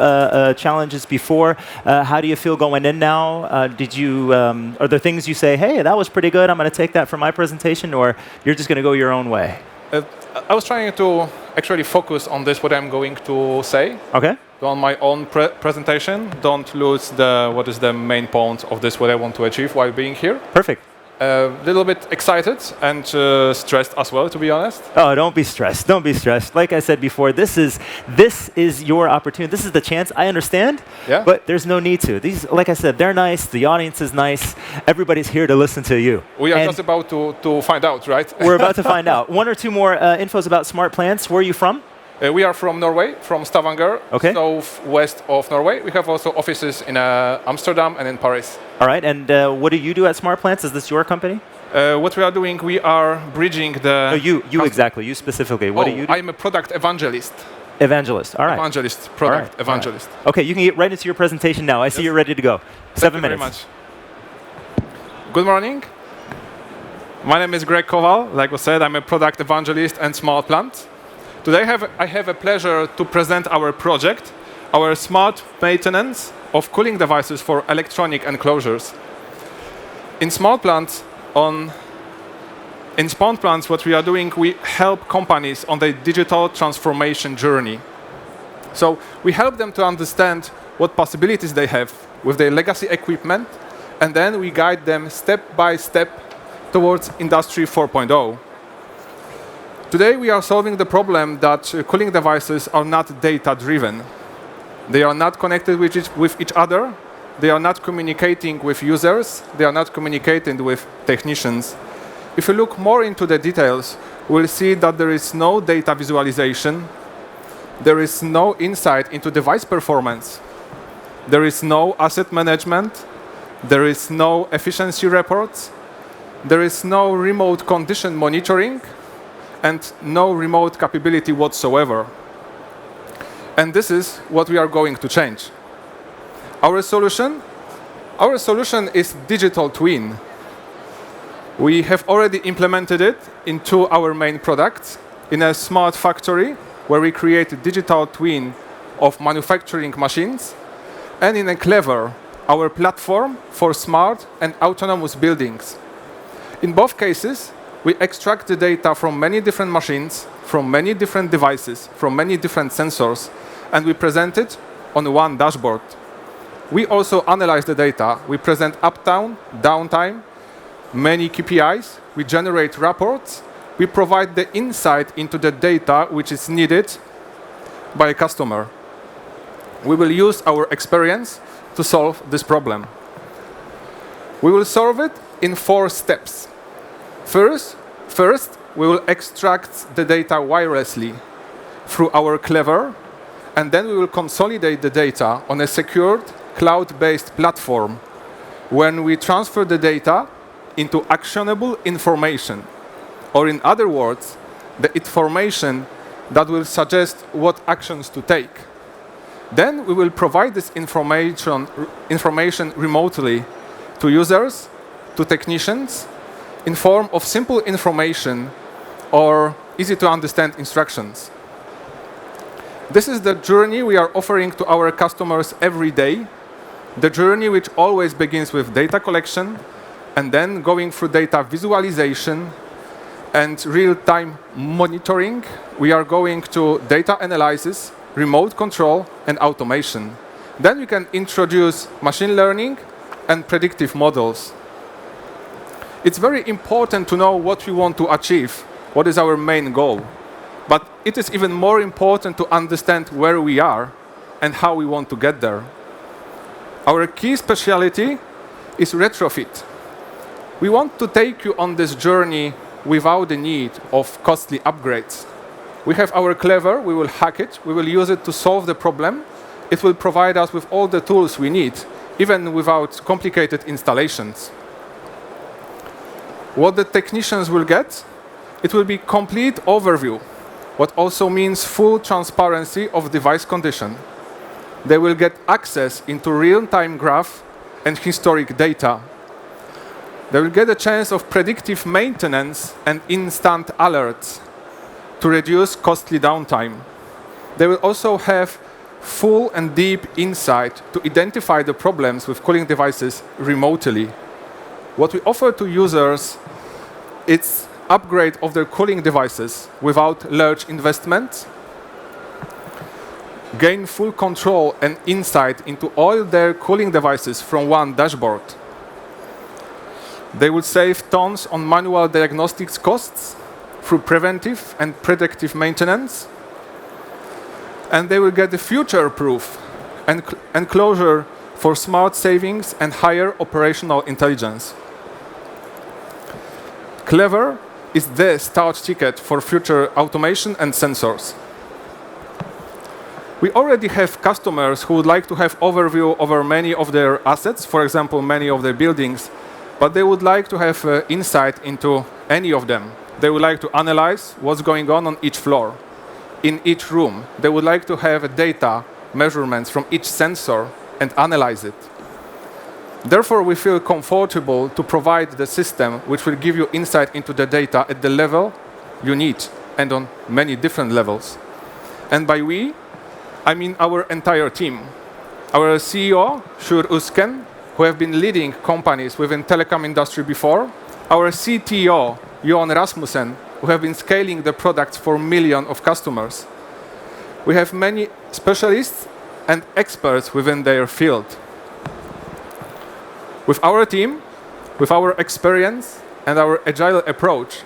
challenges before. How do you feel going in now? Are there things you say, hey, that was pretty good, I'm going to take that for my presentation, or you're just going to go your own way?
I was trying to actually focus on this, what I'm going to say.
Okay.
On my own presentation. Don't lose what is the main point of this, what I want to achieve while being here.
Perfect.
a little bit excited and stressed as well, to be honest.
Oh, don't be stressed. Don't be stressed. Like I said before, this is your opportunity. This is the chance. I understand, but there's no need to. These, like I said, they're nice. The audience is nice. Everybody's here to listen to you.
We are just about to find out, right?
We're about to find out. One or two more infos about smart plants. Where are you from?
We are from Norway, from Stavanger, southwest of Norway. We have also offices in Amsterdam and in Paris.
All right, and what do you do at Smart Plants? Is this your company?
What we are doing, we are bridging the...
No, you exactly, you specifically. What do you do?
I'm a product evangelist.
Evangelist, all right.
Evangelist, product evangelist.
Right. Okay, you can get right into your presentation now. I see you're ready to go. 7 minutes.
Thank you very much. Good morning. My name is Greg Kowal. Like I said, I'm a product evangelist and Smart Plant. Today I have a pleasure to present our project, our smart maintenance of cooling devices for electronic enclosures. In Smart Plants, what we are doing, we help companies on their digital transformation journey. So we help them to understand what possibilities they have with their legacy equipment, and then we guide them step by step towards Industry 4.0. Today we are solving the problem that cooling devices are not data-driven. They are not connected with each other. They are not communicating with users. They are not communicating with technicians. If you look more into the details, we'll see that there is no data visualization. There is no insight into device performance. There is no asset management. There is no efficiency reports. There is no remote condition monitoring, and no remote capability whatsoever. And this is what we are going to change. Our solution is digital twin. We have already implemented it into our main products in a smart factory where we create a digital twin of manufacturing machines, and in a Clever, our platform for smart and autonomous buildings. In both cases, we extract the data from many different machines, from many different devices, from many different sensors, and we present it on one dashboard. We also analyze the data. We present uptime, downtime, many KPIs. We generate reports. We provide the insight into the data which is needed by a customer. We will use our experience to solve this problem. We will solve it in 4 steps. First, we will extract the data wirelessly through our Clever, and then we will consolidate the data on a secured cloud-based platform when we transfer the data into actionable information, or in other words, the information that will suggest what actions to take. Then we will provide this information remotely to users, to technicians, in form of simple information or easy to understand instructions. This is the journey we are offering to our customers every day, the journey which always begins with data collection and then going through data visualization and real-time monitoring. We are going to data analysis, remote control, and automation. Then we can introduce machine learning and predictive models. It's very important to know what we want to achieve, what is our main goal. But it is even more important to understand where we are and how we want to get there. Our key specialty is retrofit. We want to take you on this journey without the need of costly upgrades. We have our Clever, we will hack it, we will use it to solve the problem. It will provide us with all the tools we need, even without complicated installations. What the technicians will get, it will be complete overview, what also means full transparency of device condition. They will get access into real-time graph and historic data. They will get a chance of predictive maintenance and instant alerts to reduce costly downtime. They will also have full and deep insight to identify the problems with cooling devices remotely. What we offer to users is upgrade of their cooling devices without large investment, gain full control and insight into all their cooling devices from one dashboard. They will save tons on manual diagnostics costs through preventive and predictive maintenance. And they will get the future-proof enclosure for smart savings and higher operational intelligence. Clever is the start ticket for future automation and sensors. We already have customers who would like to have overview over many of their assets, for example, many of their buildings, but they would like to have insight into any of them. They would like to analyze what's going on each floor, in each room. They would like to have data measurements from each sensor and analyze it. Therefore, we feel comfortable to provide the system which will give you insight into the data at the level you need and on many different levels. And by we, I mean our entire team. Our CEO, Sjur Usken, who have been leading companies within telecom industry before. Our CTO, Johan Rasmussen, who have been scaling the products for millions of customers. We have many specialists and experts within their field. With our team, with our experience and our agile approach,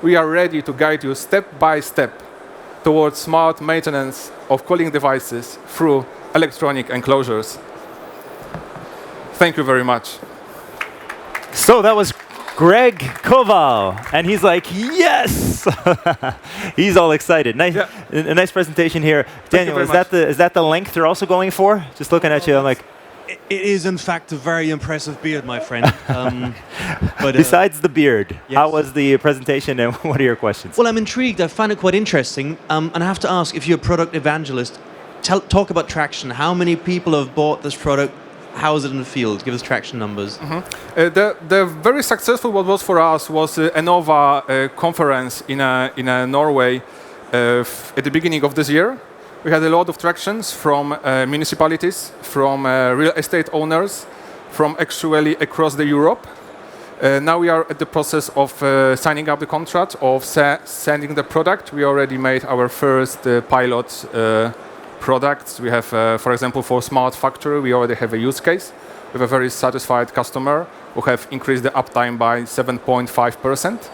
we are ready to guide you step by step towards smart maintenance of cooling devices through electronic enclosures. Thank you very much.
So that was Greg Koval, and he's like, yes! He's all excited. Nice,
yeah.
A nice presentation here. Daniel, is that the length you're also going for? Just looking at you, I'm like,
It is, in fact, a very impressive beard, my friend. But
besides the beard,
yes.
how was the presentation and what are your questions?
Well, I'm intrigued. I find it quite interesting. And I have to ask, if you're a product evangelist, talk about traction. How many people have bought this product? How is it in the field? Give us traction numbers.
The very successful what was for us was Enova conference in Norway at the beginning of this year. We had a lot of tractions from municipalities, from real estate owners, from actually across the Europe. Now we are at the process of signing up the contract, of sending the product. We already made our first pilot products. We have, for example, for Smart Factory, we already have a use case with a very satisfied customer who have increased the uptime by 7.5%.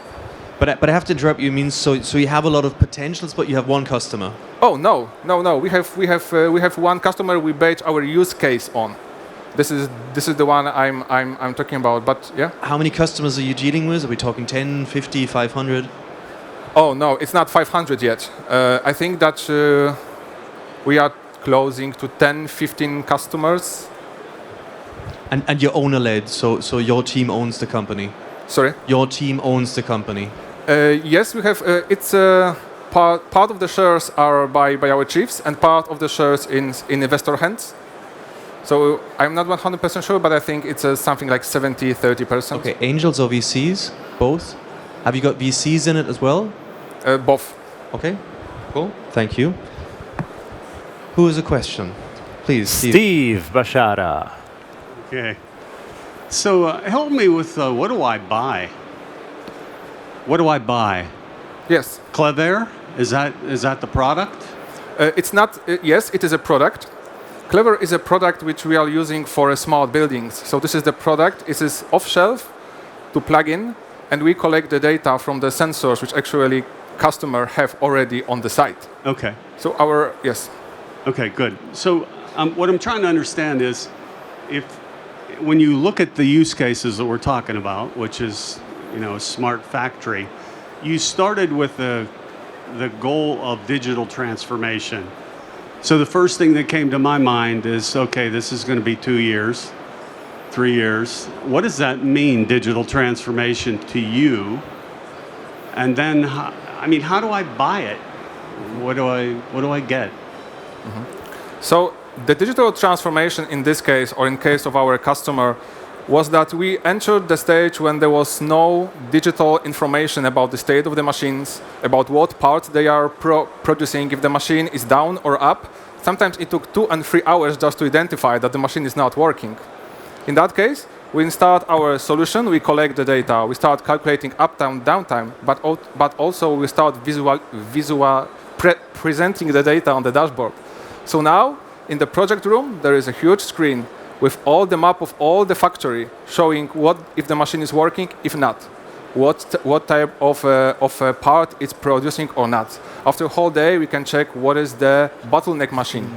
But I have to interrupt you. Means so you have a lot of potentials, but you have one customer.
Oh no. We have one customer we base our use case on. This is the one I'm talking about. But yeah.
How many customers are you dealing with? Are we talking 10, 50, 500?
Oh no, it's not 500 yet. I think that we are closing to 10, 15 customers.
And you're owner-led, so your team owns the company.
Sorry.
Your team owns the company.
Yes, we have. It's part of the shares are by our chiefs, and part of the shares in investor hands. So I'm not 100% sure, but I think it's something like 70-30%.
Okay, angels or VCs? Both? Have you got VCs in it as well?
Both.
Okay, cool. Thank you. Who has a question? Please,
Steve Bashara.
Okay. So help me with what do I buy? What do I buy?
Yes.
Clever? Is that the product?
It's not. Yes, it is a product. Clever is a product which we are using for smart buildings. So this is the product. It is off-shelf to plug in, and we collect the data from the sensors which actually customer have already on the site.
Okay.
So yes.
Okay, good. So what I'm trying to understand is, when you look at the use cases that we're talking about, which is a smart factory, you started with the goal of digital transformation. So the first thing that came to my mind is, okay, this is going to be 2 years, 3 years. What does that mean, digital transformation, to you? And then, how do I buy it? What do I get?
Mm-hmm. So the digital transformation in this case, or in case of our customer, was that we entered the stage when there was no digital information about the state of the machines, about what parts they are producing, if the machine is down or up. Sometimes it took 2 and 3 hours just to identify that the machine is not working. In that case, we install our solution, we collect the data, we start calculating uptime, downtime, but also we start presenting the data on the dashboard. So now, in the project room, there is a huge screen with all the map of all the factory, showing what if the machine is working, if not, what type of part it's producing or not. After a whole day, we can check what is the bottleneck machine.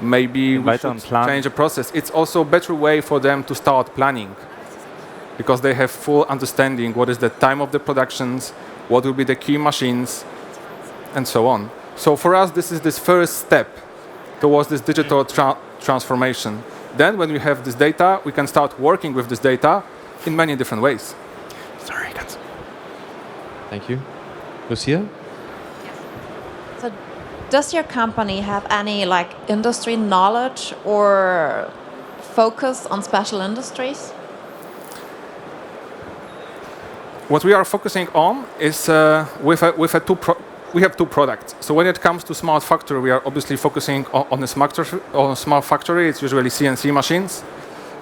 Maybe we should change the process. It's also a better way for them to start planning, because they have full understanding what is the time of the productions, what will be the key machines, and so on. So for us, this is this first step towards this digital transformation. Then when we have this data, we can start working with this data in many different ways.
Sorry, guys.
Thank you. Lucia?
So does your company have any like industry knowledge or focus on special industries?
What we are focusing on is we have two products. So when it comes to smart factory, we are obviously focusing on a smart factory. It's usually CNC machines.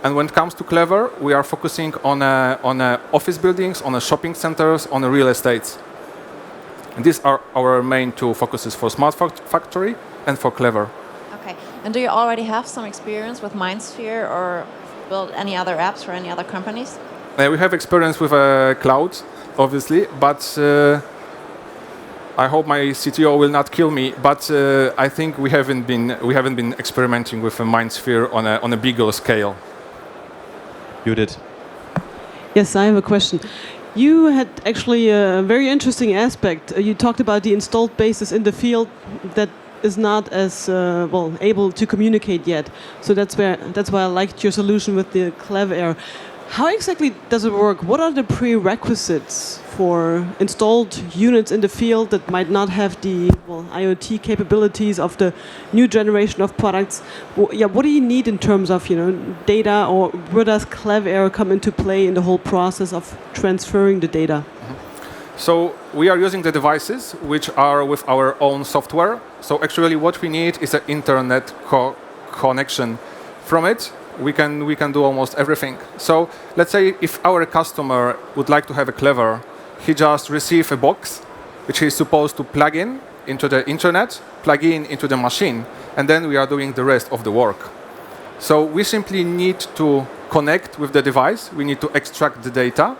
And when it comes to Clever, we are focusing on office buildings, on shopping centers, on real estates. And these are our main two focuses for smart factory and for Clever.
Okay. And do you already have some experience with MindSphere or build any other apps for any other companies?
We have experience with cloud, obviously, but I hope my CTO will not kill me. But I think we haven't been experimenting with a MindSphere on a bigger scale.
You did.
Yes, I have a question. You had actually a very interesting aspect. You talked about the installed bases in the field that is not as able to communicate yet. So that's why I liked your solution with the Clever. How exactly does it work? What are the prerequisites for installed units in the field that might not have the IoT capabilities of the new generation of products? What do you need in terms of data, or where does Clever come into play in the whole process of transferring the data?
So we are using the devices which are with our own software. So actually what we need is an internet connection. From it, we can do almost everything. So let's say if our customer would like to have a Clever, he just receives a box which he's supposed to plug in into the internet, plug in into the machine, and then we are doing the rest of the work. So we simply need to connect with the device, we need to extract the data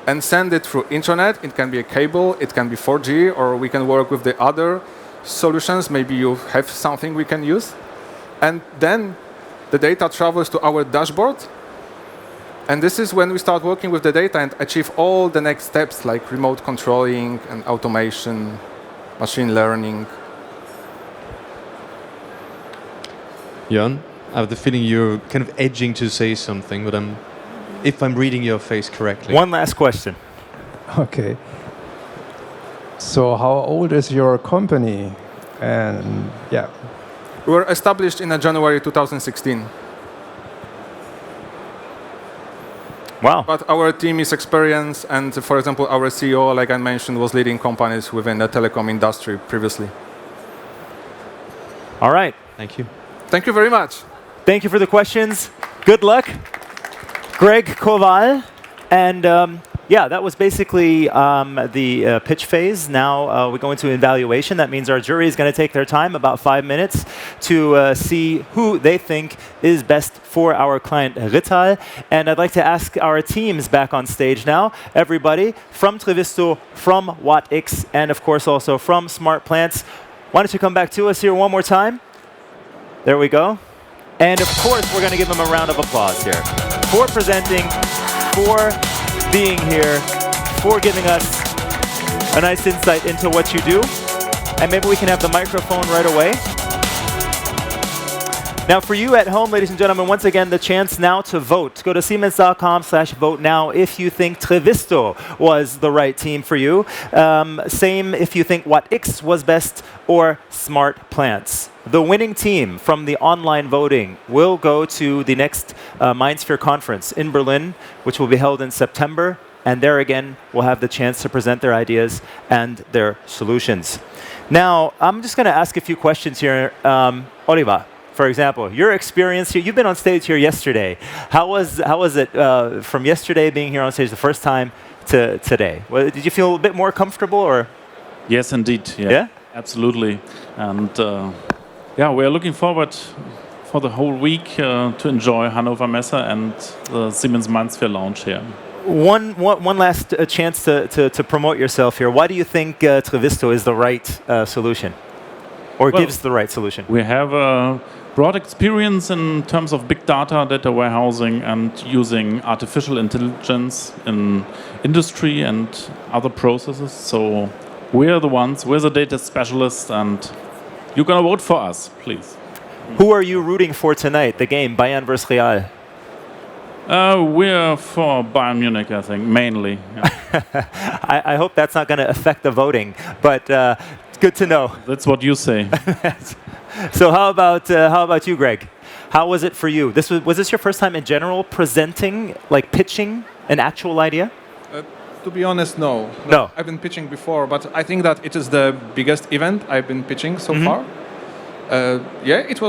and send it through internet. It can be a cable, it can be 4G, or we can work with the other solutions. Maybe you have something we can use. And then the data travels to our dashboard. And this is when we start working with the data and achieve all the next steps like remote controlling and automation, machine learning.
Jan, I have the feeling you're kind of edging to say something, but if I'm reading your face correctly.
One last question.
Okay. So how old is your company? And yeah.
We were established in January 2016.
Wow.
But our team is experienced, and for example, our CEO, like I mentioned, was leading companies within the telecom industry previously.
All right.
Thank you.
Thank you very much.
Thank you for the questions. Good luck. Greg Koval. And yeah, that was basically the pitch phase. Now we go into evaluation. That means our jury is going to take their time, about 5 minutes, to see who they think is best for our client RITTAL. And I'd like to ask our teams back on stage now. Everybody from Trevisto, from WhatX, and of course also from Smart Plants. Why don't you come back to us here one more time? There we go. And of course, we're going to give them a round of applause here for presenting, for being here, for giving us a nice insight into what you do. And maybe we can have the microphone right away. Now for you at home, ladies and gentlemen, once again, the chance now to vote. Go to Siemens.com/vote now if you think Trevisto was the right team for you. Same if you think WhatX was best, or Smart Plants. The winning team from the online voting will go to the next MindSphere conference in Berlin, which will be held in September. And there again, will have the chance to present their ideas and their solutions. Now, I'm just going to ask a few questions here. Oliva, for example, your experience here, you've been on stage here yesterday. How was it from yesterday being here on stage the first time to today? Well, did you feel a bit more comfortable, or?
Yes, indeed. Yeah? Absolutely. And yeah, we are looking forward for the whole week to enjoy Hannover Messe and the Siemens MindSphere launch here.
One last chance to promote yourself here. Why do you think Trevisto is the right solution, or gives the right solution?
We have a broad experience in terms of big data warehousing, and using artificial intelligence in industry and other processes. So we're the ones, we're the data specialists, and you're going to vote for us, please.
Who are you rooting for tonight, the game, Bayern versus Real?
We're for Bayern Munich, I think, mainly. Yeah.
I hope that's not going to affect the voting, but good to know.
That's what you say.
So how about you, Greg? How was it for you? Was this your first time in general presenting, like pitching an actual idea?
To be honest, no.
No.
I've been pitching before, but I think that it is the biggest event I've been pitching so far. Yeah, it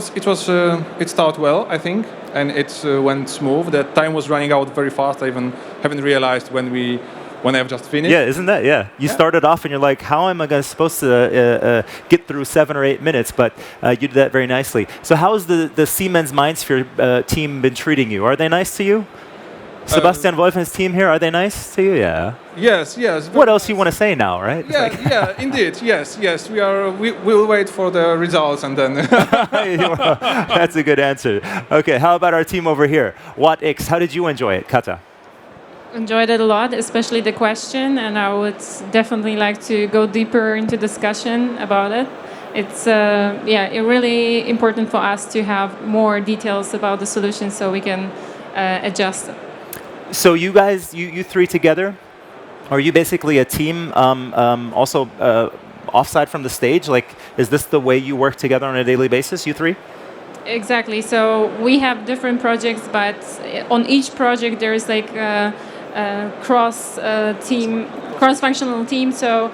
started well, I think, and it went smooth. The time was running out very fast. I even haven't realized when I've just finished.
Yeah, isn't that? Yeah, you started off and you're like, how am I supposed to get through 7 or 8 minutes? But you did that very nicely. So how's the Siemens MindSphere team been treating you? Are they nice to you? Sebastian Wolf and his team here, are they nice to you? Yeah.
Yes.
What else you want to say now, right?
Yeah, indeed. Yes. We'll wait for the results and then.
That's a good answer. Okay, how about our team over here? WhatX, how did you enjoy it, Kata?
Enjoyed it a lot, especially the question, and I would definitely like to go deeper into discussion about it. It's really important for us to have more details about the solution so we can adjust it.
So you guys, you three together, are you basically a team also offside from the stage? Like, is this the way you work together on a daily basis, you three?
Exactly. So we have different projects, but on each project there is like a cross-functional team. So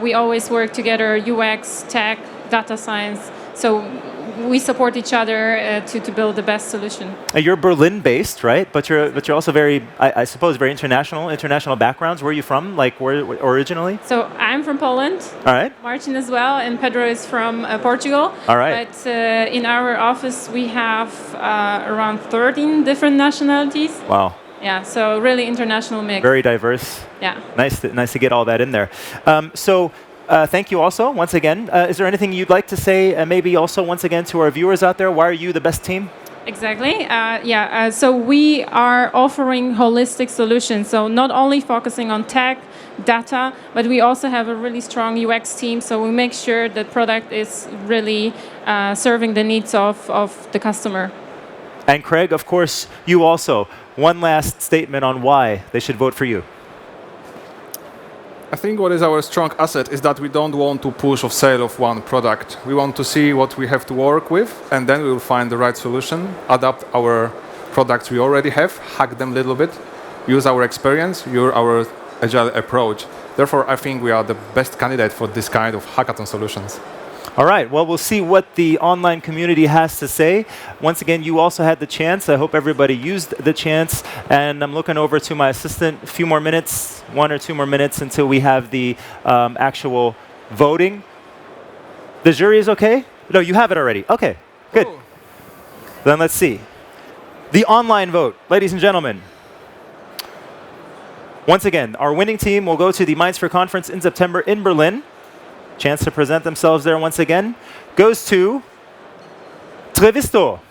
we always work together, UX, tech, data science. So we support each other to build the best solution.
You're Berlin-based, right? But you're also very, I suppose, very international backgrounds. Where are you from? Like, where originally?
So I'm from Poland.
All right.
Martin as well, and Pedro is from Portugal.
All right.
But in our office we have around 13 different nationalities.
Wow.
Yeah, so really international mix.
Very diverse.
Yeah.
Nice to get all that in there. Thank you also, once again. Is there anything you'd like to say, maybe also once again to our viewers out there? Why are you the best team?
Exactly. So we are offering holistic solutions. So not only focusing on tech, data, but we also have a really strong UX team. So we make sure that product is really serving the needs of the customer.
And Craig, of course, you also. One last statement on why they should vote for you.
I think what is our strong asset is that we don't want to push or sale of one product. We want to see what we have to work with, and then we will find the right solution, adapt our products we already have, hack them a little bit, use our experience, use our agile approach. Therefore, I think we are the best candidate for this kind of hackathon solutions.
All right, well, we'll see what the online community has to say. Once again, you also had the chance. I hope everybody used the chance. And I'm looking over to my assistant. A few more minutes, 1 or 2 more minutes until we have the actual voting. The jury is okay? No, you have it already. Okay, good. Oh. Then let's see. The online vote, ladies and gentlemen. Once again, our winning team will go to the MindSphere conference in September in Berlin. Chance to present themselves there once again. Goes to Trevisto.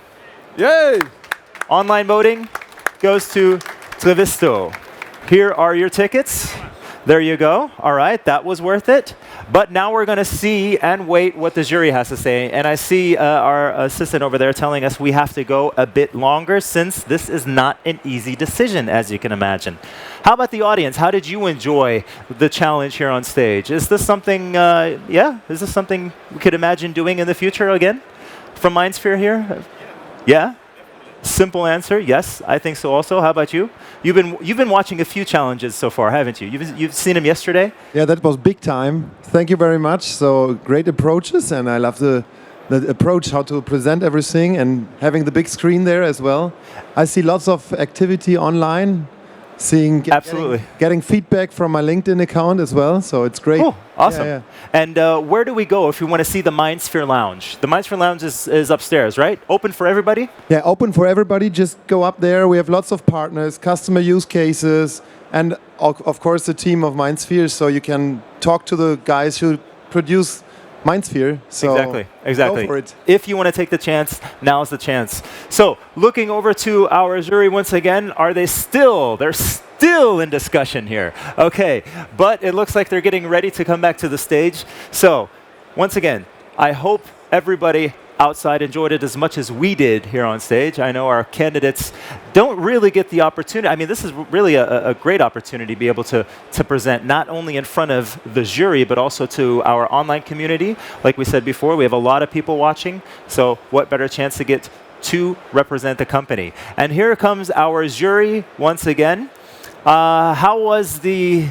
Yay!
Online voting goes to Trevisto. Here are your tickets. There you go. All right, that was worth it. But now we're going to see and wait what the jury has to say. And I see our assistant over there telling us we have to go a bit longer since this is not an easy decision, as you can imagine. How about the audience? How did you enjoy the challenge here on stage? Is this something, is this something we could imagine doing in the future again from MindSphere here? Yeah? Simple answer, yes, I think so also. How about you? You've been watching a few challenges so far, haven't you? You've seen them yesterday?
Yeah, that was big time. Thank you very much. So great approaches, and I love the approach how to present everything and having the big screen there as well. I see lots of activity online. seeing,
Absolutely.
getting feedback from my LinkedIn account as well. So it's great.
Cool. Awesome.
Yeah,
And where do we go if we want to see the MindSphere Lounge? The MindSphere Lounge is upstairs, right? Open for everybody?
yeah, open for everybody. Just go up there. We have lots of partners, customer use cases, and of course the team of MindSphere. So you can talk to the guys who produce MindSphere. So
Exactly.
Go for it.
If you want to take the chance, now's the chance. So looking over to our jury once again, they're still in discussion here. Okay, but it looks like they're getting ready to come back to the stage. So once again, I hope everybody outside enjoyed it as much as we did here on stage. I know our candidates don't really get the opportunity. I mean, this is really a great opportunity to be able to present not only in front of the jury, but also to our online community. Like we said before, we have a lot of people watching. So what better chance to get to represent the company? And here comes our jury once again. How was the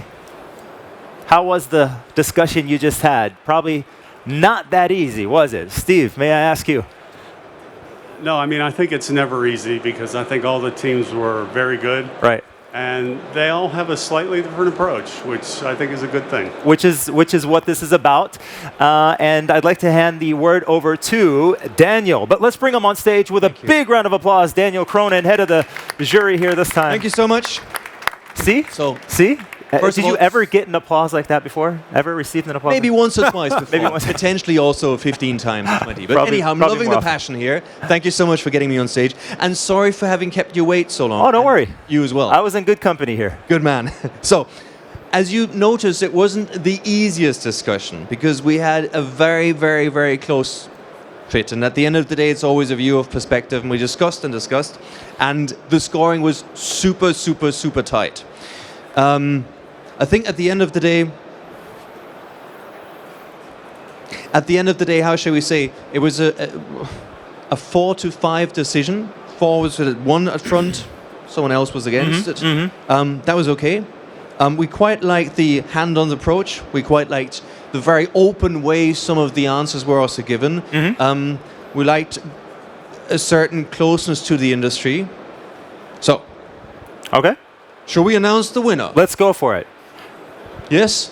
discussion you just had? Probably not that easy, was it? Steve, may I ask you?
No, I mean, I think it's never easy because I think all the teams were very good.
Right.
And they all have a slightly different approach, which I think is a good thing.
Which is what this is about. And I'd like to hand the word over to Daniel. But let's bring him on stage with a big round of applause. Daniel Cronin, head of the jury here this time.
Thank you so much.
See? See? Did you ever get an applause like that before? Ever received an applause?
Maybe once or twice before.
Maybe once.
Potentially also 15 times, 20. But
Probably-
anyhow, I'm
probably
loving
more
the
often.
passion here. Thank you so much for getting me on stage. And sorry for having kept you wait so long.
Oh, don't worry.
You as well.
I was in good company here.
Good man. So, as you noticed, it wasn't the easiest discussion because we had a very, very, very close fit. And at the end of the day, it's always a view of perspective. And we discussed and discussed. And the scoring was super, super, super tight. I think at the end of the day, how shall we say, it was a 4-5 decision. 4 was one at front, someone else was against it. That was okay. We quite liked the hand-on approach. We quite liked the very open way some of the answers were also given. We liked a certain closeness to the industry. So,
okay.
Shall we announce the winner?
Let's go for it.
Yes.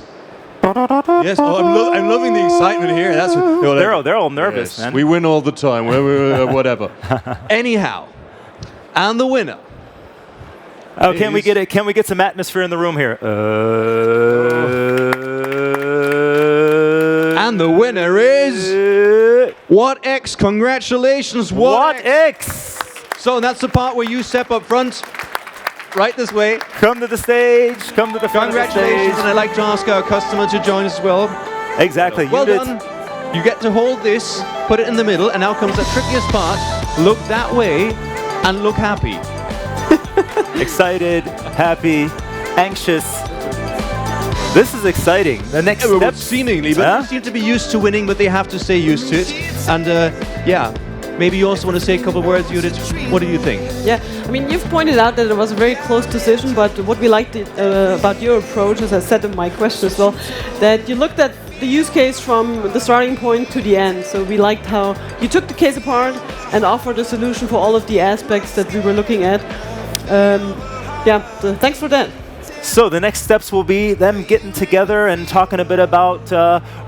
Yes. Oh, I'm loving the excitement here. That's
they're all nervous, man.
We win all the time. Whatever.
Anyhow, and the winner.
Oh, can we get some atmosphere in the room here?
And the winner is WhatX. Congratulations,
WhatX.
So that's the part where you step up front. Right this way.
Come to the stage. Come to the front of the
Congratulations,
stage.
and I'd like to ask our customer to join us as well.
Exactly.
Well done. You get to hold this, put it in the middle, and now comes the trickiest part. Look that way and look happy.
Excited, happy, anxious. This is exciting. The next step.
Seemingly, but they seem to be used to winning, but they have to stay used to it. And yeah, maybe you also want to say a couple of words, Judith. What do you think?
Yeah, I mean, you've pointed out that it was a very close decision, but what we liked about your approach, as I said in my question as well, that you looked at the use case from the starting point to the end. So we liked how you took the case apart and offered a solution for all of the aspects that we were looking at. Yeah, so thanks for that.
So the next steps will be them getting together and talking a bit about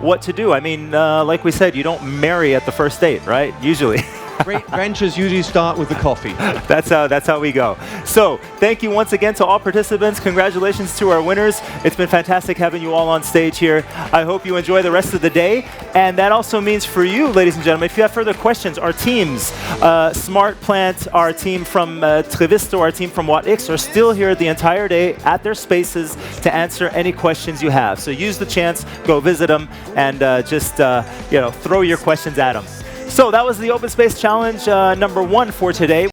what to do. I mean, like we said, you don't marry at the first date, right? Usually.
Great ventures usually start with the coffee.
That's how we go. So thank you once again to all participants. Congratulations to our winners. It's been fantastic having you all on stage here. I hope you enjoy the rest of the day. And that also means for you, ladies and gentlemen, if you have further questions, our teams, Smart Plant, our team from LaVista, our team from WhatX are still here the entire day at their spaces to answer any questions you have. So use the chance, go visit them, and just throw your questions at them. So that was the Open Space Challenge #1 for today.